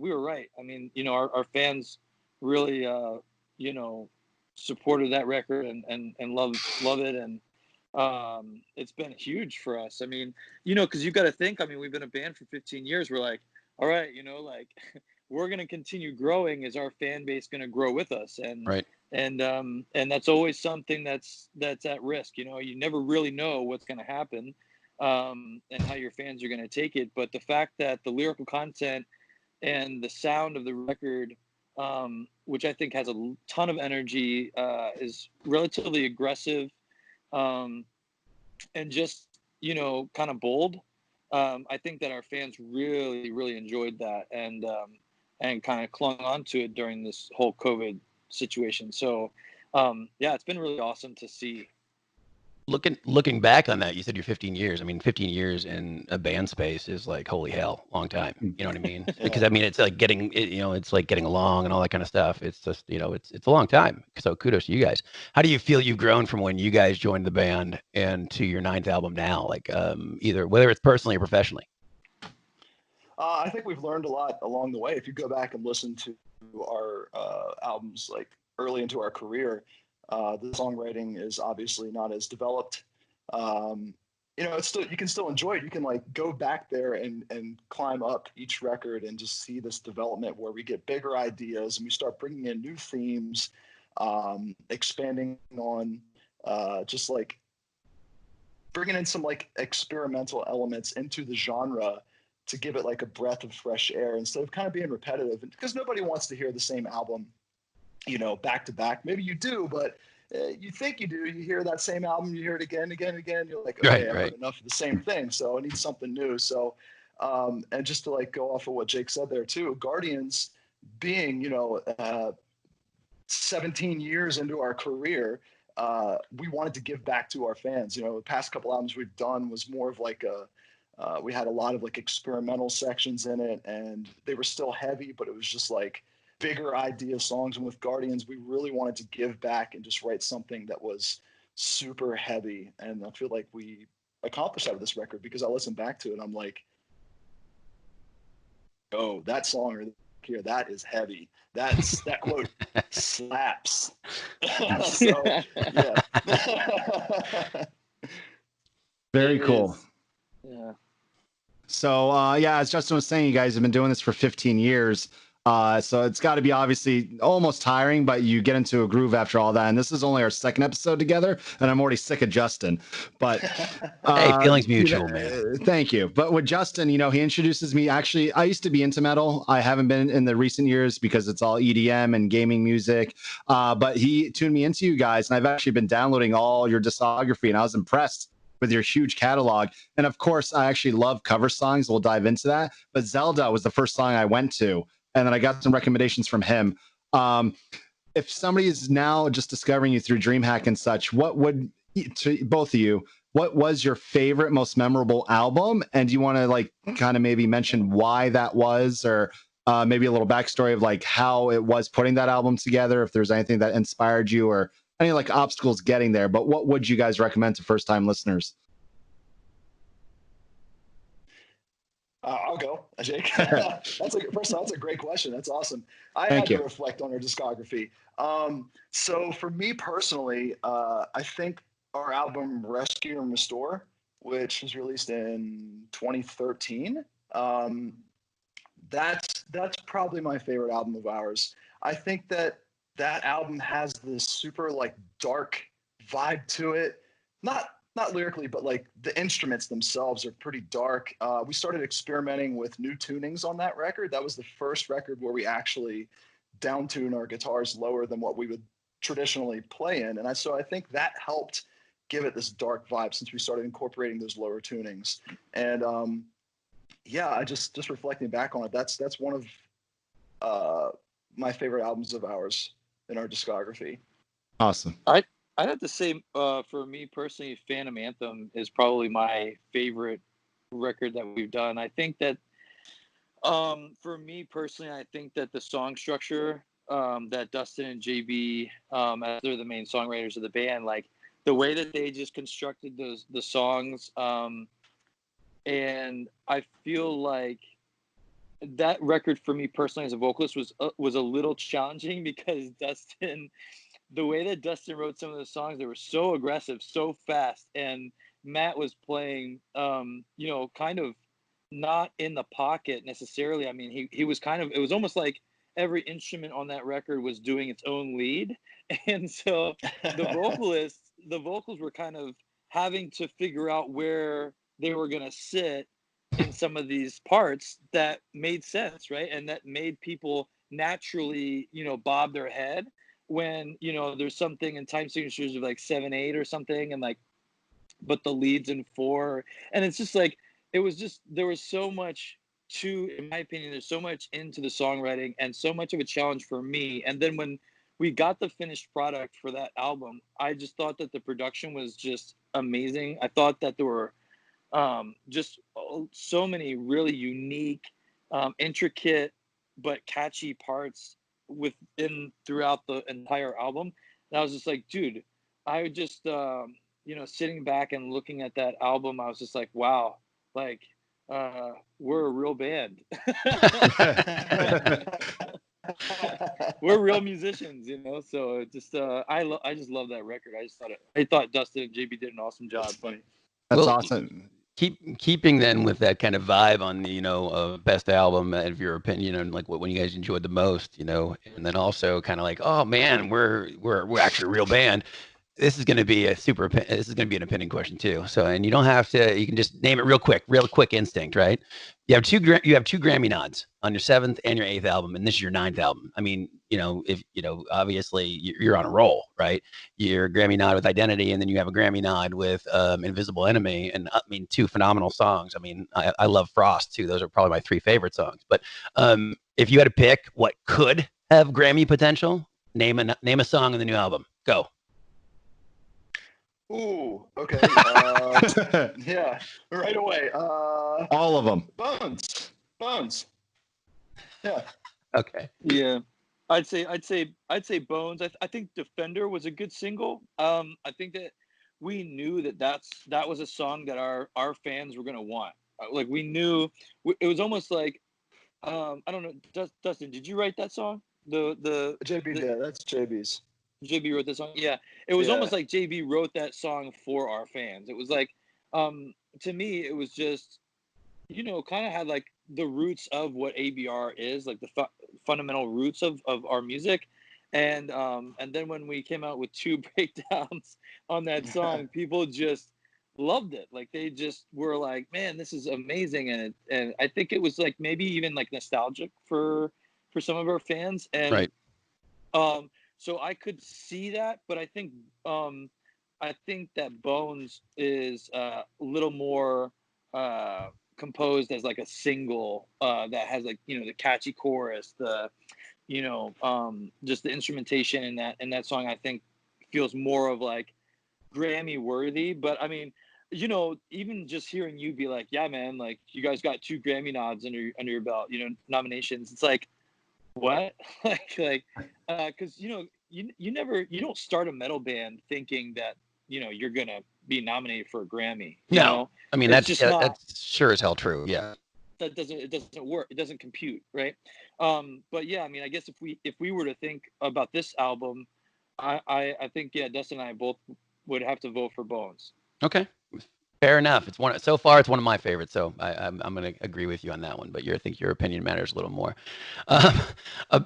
we were right. I mean, our fans really, supported that record and love it, and it's been huge for us. I mean, because you got to think, I mean, we've been a band for 15 years. We're like, all right, like we're going to continue growing. Is our fan base going to grow with us? And Right. and that's always something that's at risk. You never really know what's going to happen, and how your fans are going to take it. But the fact that the lyrical content and the sound of the record, which I think has a ton of energy, is relatively aggressive, and just kind of bold. I think that our fans really, really enjoyed that, and kind of clung on to it during this whole COVID situation. So, yeah, it's been really awesome to see. Looking back on that, you said you're 15 years. I mean, 15 years in a band space is like, holy hell, long time. You know what I mean? Because I mean, it's like it's like getting along and all that kind of stuff. It's just, it's a long time. So kudos to you guys. How do you feel you've grown from when you guys joined the band and to your 9th album now? Like, either whether it's personally or professionally. I think we've learned a lot along the way. If you go back and listen to our albums like early into our career, the songwriting is obviously not as developed. It's still, you can still enjoy it. You can like go back there and climb up each record and just see this development where we get bigger ideas and we start bringing in new themes, expanding on just like bringing in some like experimental elements into the genre to give it like a breath of fresh air instead of kind of being repetitive. Because nobody wants to hear the same album, back to back. Maybe you do, but you think you do. You hear that same album, you hear it again. You're like, okay, I've heard enough of the same thing, so I need something new. So, and just to like go off of what Jake said there too, Guardians being, 17 years into our career, we wanted to give back to our fans. The past couple albums we've done was more of like we had a lot of like experimental sections in it, and they were still heavy, but it was just like bigger idea songs. And with Guardians, we really wanted to give back and just write something that was super heavy. And I feel like we accomplished that with this record, because I listen back to it, I'm like, oh, that song or here, that is heavy. That quote slaps. So, yeah. Very cool. Yeah. So, as Justin was saying, you guys have been doing this for 15 years. So it's got to be obviously almost tiring, but you get into a groove after all that. And this is only our second episode together, and I'm already sick of Justin. But hey, feelings mutual, man. Thank you. But with Justin, he introduces me. Actually, I used to be into metal. I haven't been in the recent years because it's all EDM and gaming music. But he tuned me into you guys, and I've actually been downloading all your discography, and I was impressed with your huge catalog. And of course, I actually love cover songs. We'll dive into that. But Zelda was the first song I went to. And then I got some recommendations from him. If somebody is now just discovering you through DreamHack and such, what would, to both of you, what was your favorite, most memorable album? And do you want to kind of maybe mention why that was, or maybe a little backstory of how it was putting that album together, if there's anything that inspired you or any obstacles getting there? But what would you guys recommend to first-time listeners? I'll go, Jake. That's a great question. That's awesome. I had to reflect on our discography. So for me personally, I think our album Rescue and Restore, which was released in 2013, that's probably my favorite album of ours. I think that album has this super dark vibe to it. Not lyrically, but the instruments themselves are pretty dark. We started experimenting with new tunings on that record. That was the first record where we actually downtune our guitars lower than what we would traditionally play in. And so I think that helped give it this dark vibe since we started incorporating those lower tunings. And I just reflecting back on it, that's one of my favorite albums of ours in our discography. Awesome. I'd have to say, for me personally, Phantom Anthem is probably my favorite record that we've done. I think that, for me personally, I think that the song structure that Dustin and JB, as they're the main songwriters of the band, the way that they just constructed the songs, and I feel like that record for me personally as a vocalist was a little challenging because Dustin. The way that Dustin wrote some of the songs, they were so aggressive, so fast, and Matt was playing, kind of not in the pocket necessarily. I mean, he was it was almost like every instrument on that record was doing its own lead, and so the vocals were kind of having to figure out where they were going to sit in some of these parts that made sense, right, and that made people naturally, bob their head. When there's something in time signatures of 7/8 or something, and but the leads in 4, and it's just it was just, there was so much in my opinion, there's so much into the songwriting and so much of a challenge for me. And then when we got the finished product for that album, I just thought that the production was just amazing. I thought that there were just so many really unique, intricate but catchy parts throughout the entire album. And I was just dude, I would just sitting back and looking at that album, I was just wow, we're a real band. We're real musicians, so just I just love that record. I thought Dustin and JB did an awesome job. Funny. That's awesome. Keeping then with that kind of vibe on the best album of your opinion, and when you guys enjoyed the most, and then also kind of oh man, we're actually a real band. This is going to be an opinion question too. So, and you don't have to, you can just name it real quick instinct, right? You have two Grammy nods on your 7th and your 8th album, and this is your 9th album. I mean, if obviously you're on a roll, right? Your Grammy nod with Identity, and then you have a Grammy nod with Invisible Enemy, and I mean, 2 phenomenal songs. I mean, I love Frost too. Those are probably my 3 favorite songs. But if you had to pick what could have Grammy potential, name a song in the new album. Go. Ooh, okay. Yeah, right away. All of them. Bones. Yeah. Okay. Yeah, I'd say Bones. I think Defender was a good single. I think that we knew that was a song that our fans were gonna want. We knew it was almost I don't know. Dustin, did you write that song? The JB did. That's JB's. JB wrote that song. Yeah, it was almost like JB wrote that song for our fans. It was to me, it was just, kind of had the roots of what ABR is, like the fundamental roots of our music. And then when we came out with 2 breakdowns on that song, people just loved it. Like they just were like, man, this is amazing. And I think it was like maybe even like nostalgic for some of our fans. And right. So I could see that, but I think that Bones is a little more composed as like a single that has like, you know, the catchy chorus, the, you know, just the instrumentation in that song, I think feels more of like Grammy worthy. But I mean, you know, even just hearing you be like, yeah, man, like you guys got 2 Grammy nods under your belt, you know, nominations. It's like, what? Because you know, you don't start a metal band thinking that, you know, you're gonna be nominated for a Grammy. You know? I mean, it's just not, that's sure as hell true. Yeah. it doesn't work. It doesn't compute, right? But yeah, I mean, I guess if we were to think about this album, I think, yeah, Dustin and I both would have to vote for Bones. Okay. Fair enough. So far it's one of my favorites, so I'm going to agree with you on that one. But I think your opinion matters a little more.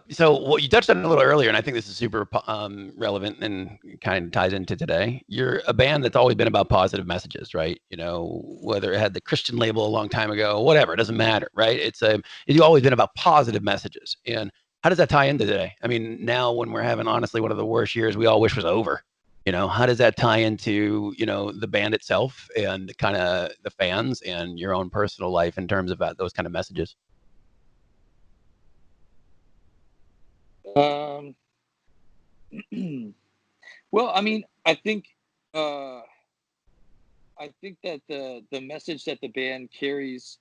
So what you touched on a little earlier, and I think this is super relevant and kind of ties into today. You're a band that's always been about positive messages, right? You know, whether it had the Christian label a long time ago, whatever, it doesn't matter, right? It's always been about positive messages. And how does that tie into today? I mean, now when we're having honestly one of the worst years we all wish was over. You know, how does that tie into, you know, the band itself and kind of the fans and your own personal life in terms of those kind of messages? Well, I mean, I think that the message that the band carries,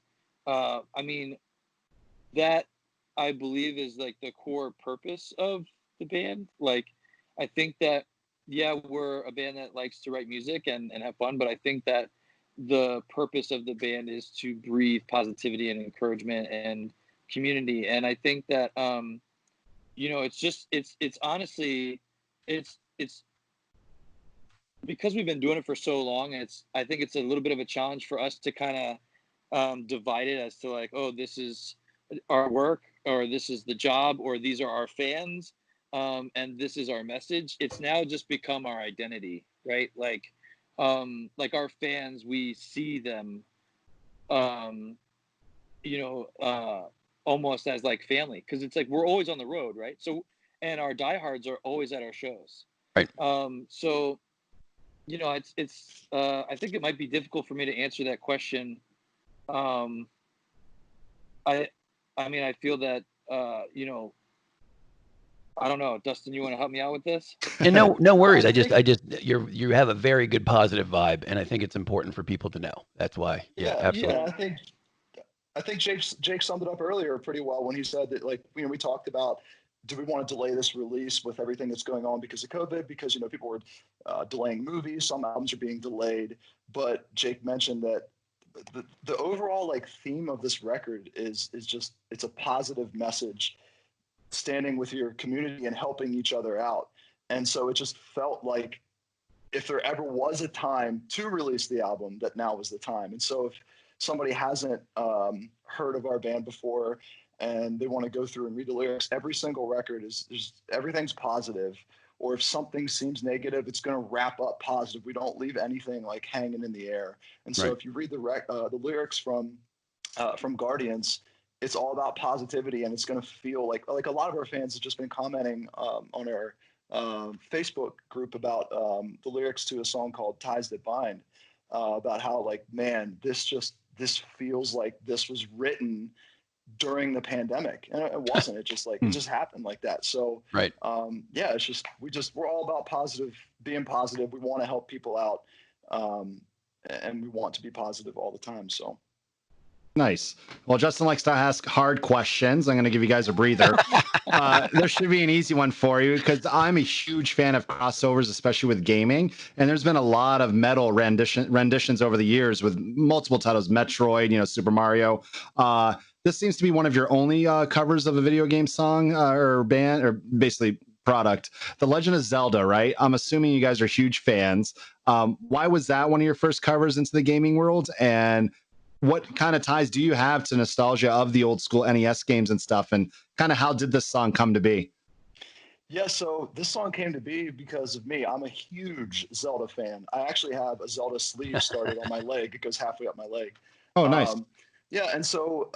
I mean, that I believe is like the core purpose of the band. Like, I think that, yeah, we're a band that likes to write music and have fun, but I think that the purpose of the band is to breathe positivity and encouragement and community. And I think that, you know, it's honestly, it's because we've been doing it for so long. I think it's a little bit of a challenge for us to kind of divide it as to like, oh, this is our work, or this is the job, or these are our fans. And this is our message. It's now just become our identity, right? Like our fans, we see them, you know, almost as like family, because it's like we're always on the road, right? So, and our diehards are always at our shows, right? So, you know, it's I think it might be difficult for me to answer that question. I mean, I feel that you know, I don't know, Dustin, you want to help me out with this? And no worries. You have a very good positive vibe, and I think it's important for people to know. That's why. Yeah, absolutely. Yeah, I think Jake summed it up earlier pretty well when he said that, like, you know, we talked about, do we want to delay this release with everything that's going on because of COVID? Because, you know, people were delaying movies, some albums are being delayed, but Jake mentioned that the overall like theme of this record is just, it's a positive message, standing with your community and helping each other out. And so it just felt like if there ever was a time to release the album, that now was the time. And so if somebody hasn't heard of our band before and they want to go through and read the lyrics, every single record is everything's positive. Or if something seems negative, it's going to wrap up positive. We don't leave anything like hanging in the air. And so if you read the lyrics from Guardians, it's all about positivity, and it's going to feel like a lot of our fans have just been commenting on our Facebook group about the lyrics to a song called Ties That Bind, about how, like, man, this feels like this was written during the pandemic, and it wasn't. It just like it just happened like that. So yeah, it's just we're all about being positive. We want to help people out, and we want to be positive all the time. So nice. Well, Justin likes to ask hard questions. I'm going to give you guys a breather. There should be an easy one for you, because I'm a huge fan of crossovers, especially with gaming. And there's been a lot of metal renditions over the years with multiple titles, Metroid, you know, Super Mario. This seems to be one of your only covers of a video game song or band, or basically product. The Legend of Zelda, right? I'm assuming you guys are huge fans. Why was that one of your first covers into the gaming world? And what kind of ties do you have to nostalgia of the old school NES games and stuff? And kind of how did this song come to be? Yeah, so this song came to be because of me. I'm a huge Zelda fan. I actually have a Zelda sleeve started on my leg. It goes halfway up my leg. Oh, nice. Yeah, and so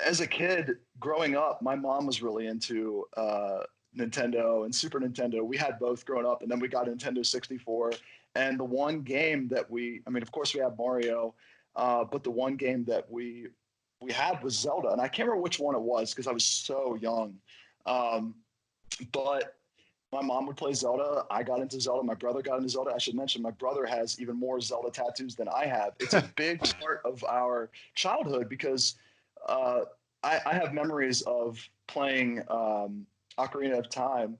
as a kid growing up, my mom was really into Nintendo and Super Nintendo. We had both growing up, and then we got a Nintendo 64. And the one game that of course we have Mario, but the one game that we had was Zelda. And I can't remember which one it was because I was so young. But my mom would play Zelda. I got into Zelda. My brother got into Zelda. I should mention my brother has even more Zelda tattoos than I have. It's a big part of our childhood because I have memories of playing Ocarina of Time,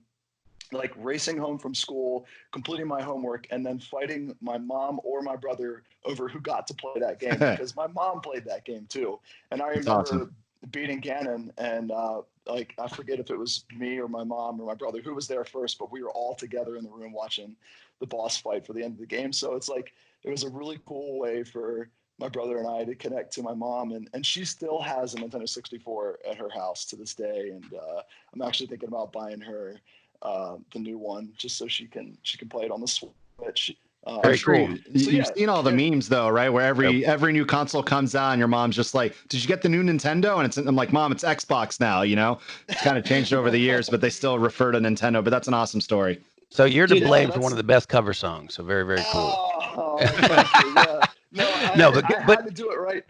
like racing home from school, completing my homework, and then fighting my mom or my brother over who got to play that game because my mom played that game too. And I remember beating Ganon, and I forget if it was me or my mom or my brother who was there first, but we were all together in the room watching the boss fight for the end of the game. So it's like it was a really cool way for my brother and I to connect to my mom, and she still has a Nintendo 64 at her house to this day, and I'm actually thinking about buying her the new one just so she can play it on the Switch. Very cool. You've seen all the memes though, right? Where every new console comes out and your mom's just like, "Did you get the new Nintendo?" And I'm like, "Mom, it's Xbox now." You know, it's kind of changed over the years, but they still refer to Nintendo. But that's an awesome story. So you're to blame for one of the best cover songs. So very, very cool. Oh, yeah. No, I had to do it right.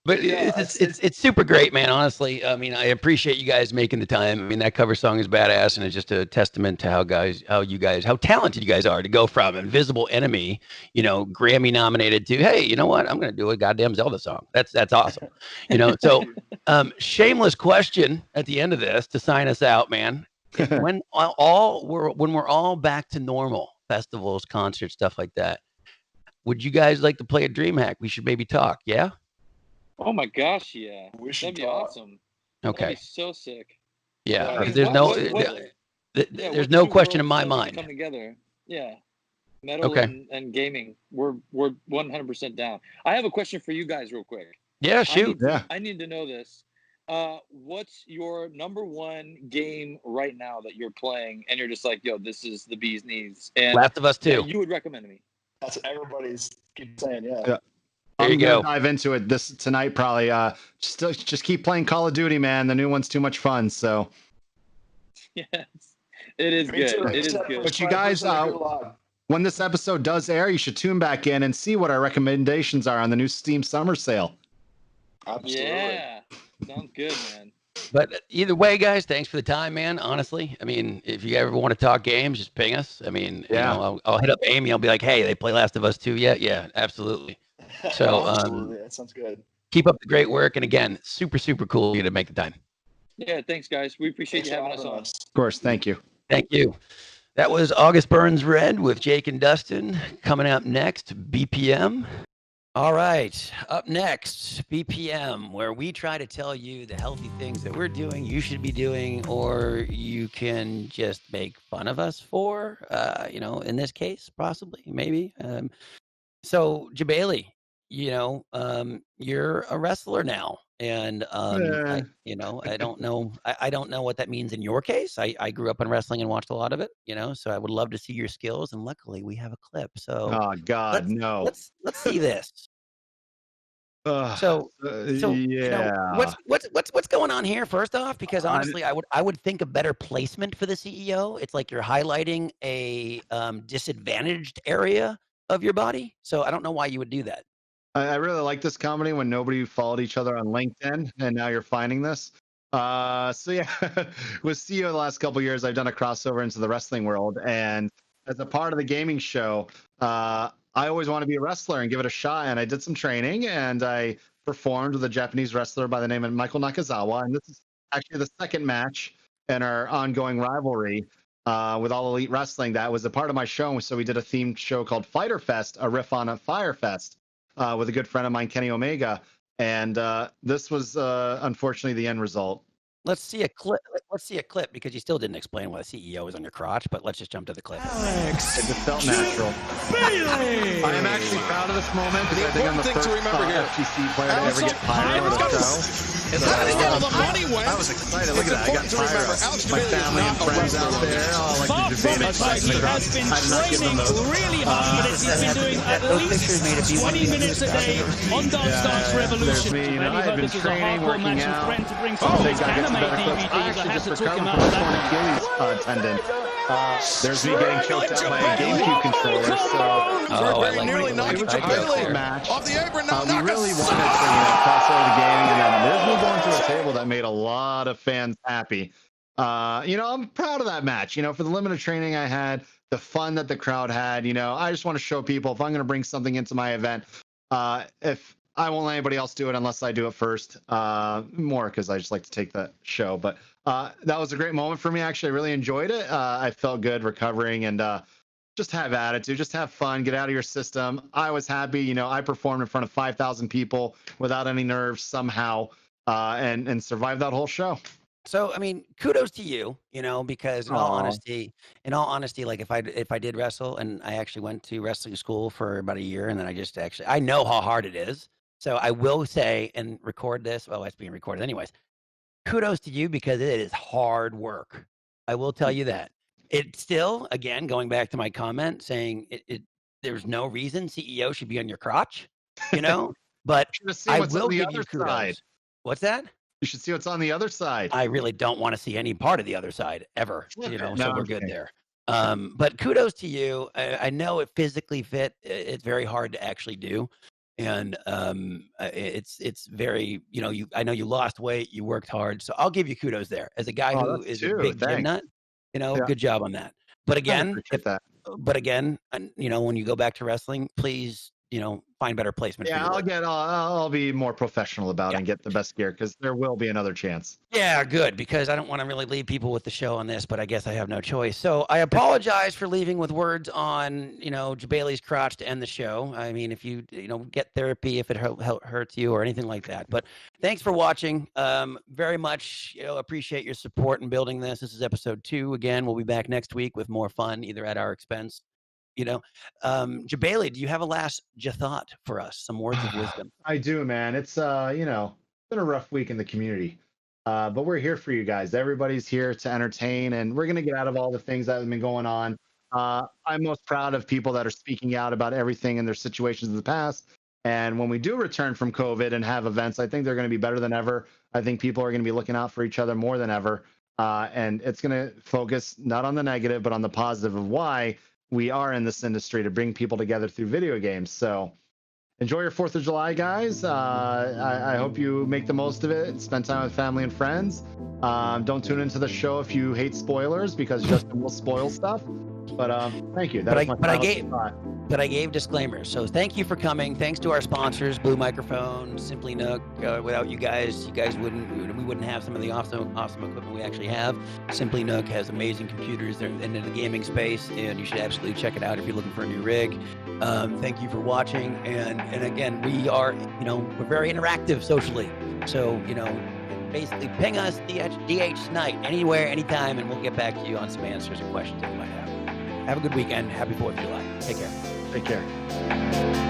But yeah, it's super great, man. Honestly, I mean, I appreciate you guys making the time. I mean, that cover song is badass, and it's just a testament to how talented you guys are to go from Invisible Enemy, Grammy nominated to, hey, you know what? I'm gonna do a goddamn Zelda song. That's awesome. So shameless question at the end of this to sign us out, man. When we're all back to normal, festivals, concerts, stuff like that, would you guys like to play a DreamHack? We should maybe talk. Yeah. Oh my gosh, yeah. That'd be awesome. Okay. That'd be so sick. Yeah, there's no question in my mind. Come together. Yeah. Metal and gaming. We're 100% down. I have a question for you guys real quick. Yeah, shoot. I need to know this. What's your number one game right now that you're playing and you're just like, yo, this is the bee's knees? And Last of Us 2. You would recommend to me. That's what everybody's keep saying, yeah. I'm gonna dive into it tonight probably. Just keep playing Call of Duty, man. The new one's too much fun. So yes, it is good. It is good. But you guys, when this episode does air, you should tune back in and see what our recommendations are on the new Steam Summer Sale. Absolutely. Yeah, sounds good, man. But either way, guys, thanks for the time, man. Honestly, I mean, if you ever want to talk games, just ping us. I mean, I'll hit up Amy. I'll be like, hey, they play Last of Us 2 yet? Yeah, absolutely. So that sounds good. Keep up the great work, and again, super, super cool of you to make the time. Yeah, thanks, guys. We appreciate you having us on. Of course, thank you. Thank you. That was August Burns Red with Jake and Dustin. Coming up next, BPM. All right, up next, BPM, where we try to tell you the healthy things that we're doing, you should be doing, or you can just make fun of us for, in this case, possibly, maybe. So, Jebailey, you're a wrestler now, and I don't know. I don't know what that means in your case. I grew up in wrestling and watched a lot of it. So I would love to see your skills, and luckily we have a clip. So, oh God, no. Let's see this. What's going on here? First off, because honestly, I would think a better placement for the CEO. It's like you're highlighting a disadvantaged area of your body. So I don't know why you would do that. I really like this comedy when nobody followed each other on LinkedIn, and now you're finding this. With CEO the last couple of years, I've done a crossover into the wrestling world, and as a part of the gaming show, I always want to be a wrestler and give it a shot. And I did some training, and I performed with a Japanese wrestler by the name of Michael Nakazawa. And this is actually the second match in our ongoing rivalry with All Elite Wrestling. That was a part of my show. So we did a themed show called Fighter Fest, a riff on a Fire Fest, with a good friend of mine, Kenny Omega. And this was unfortunately the end result. Let's see a clip. Because you still didn't explain why the CEO is on your crotch, but let's just jump to the clip. It just felt natural. I am actually proud of proudest moment because I think I'm the first FGC player to ever get pyro at a show. I was excited. Look at that. I got pyro. My family and friends out there. Oh, like the Jebailey fight in the crowd. I did not give them those. Really hard, but he's been doing at least 20 minutes a day on Dance Dance Revolution. I've been training, working out. I think I get some better clips. I actually just recovered from a torn Achilles tendon. There's me getting choked out by a GameCube controller. So very nearly knocked Jebailey match. off the apron. Now we really wanted to cross over the gaming, and then there's me going to a table that made a lot of fans happy. I'm proud of that match. For the limited training I had, the fun that the crowd had. I just want to show people if I'm going to bring something into my event, if I won't let anybody else do it unless I do it first. More because I just like to take the show. But that was a great moment for me. Actually, I really enjoyed it. I felt good recovering and just have attitude, just have fun, get out of your system. I was happy. I performed in front of 5,000 people without any nerves somehow and survived that whole show. So, I mean, kudos to you, because in all honesty, like if I did wrestle and I actually went to wrestling school for about a year and then I know how hard it is. So I will say and record this. Well, it's being recorded anyways. Kudos to you because it is hard work. I will tell you that. It still, again, going back to my comment saying there's no reason CEO should be on your crotch, but I will give you kudos. What's that? You should see what's on the other side. I really don't want to see any part of the other side ever, so we're good there. But kudos to you. I know it physically fit. It's very hard to actually do. And it's very, I know you lost weight, you worked hard. So I'll give you kudos there. As a guy who is a big gym nut, good job on that. But again, when you go back to wrestling, please, find better placement. Yeah, I'll be more professional about it and get the best gear because there will be another chance. Yeah, good, because I don't want to really leave people with the show on this, but I guess I have no choice. So I apologize for leaving with words on, Jebailey's crotch to end the show. I mean, if you, get therapy if it hurts you or anything like that. But thanks for watching. Very much, appreciate your support in building this. This is episode 2. Again, we'll be back next week with more fun, either at our expense. Jebailey, do you have a last thought for us? Some words of wisdom. I do, man. It's been a rough week in the community, but we're here for you guys. Everybody's here to entertain, and we're gonna get out of all the things that have been going on. I'm most proud of people that are speaking out about everything in their situations in the past. And when we do return from COVID and have events, I think they're going to be better than ever. I think people are going to be looking out for each other more than ever, and it's going to focus not on the negative, but on the positive of why we are in this industry to bring people together through video games. So enjoy your 4th of July, guys. I hope you make the most of it. Spend time with family and friends. Don't tune into the show if you hate spoilers because Justin will spoil stuff. But thank you. But I gave disclaimers. So thank you for coming. Thanks to our sponsors, Blue Microphone, Simply Nook. Without you guys we wouldn't have some of the awesome equipment we actually have. Simply Nook has amazing computers. They're in the gaming space, and you should absolutely check it out if you're looking for a new rig. Thank you for watching. And again, we are, we're very interactive socially. So, basically ping us, DH Tonight, anywhere, anytime, and we'll get back to you on some answers and questions that you might have. Have a good weekend. Happy 4th of July. Take care. Take care.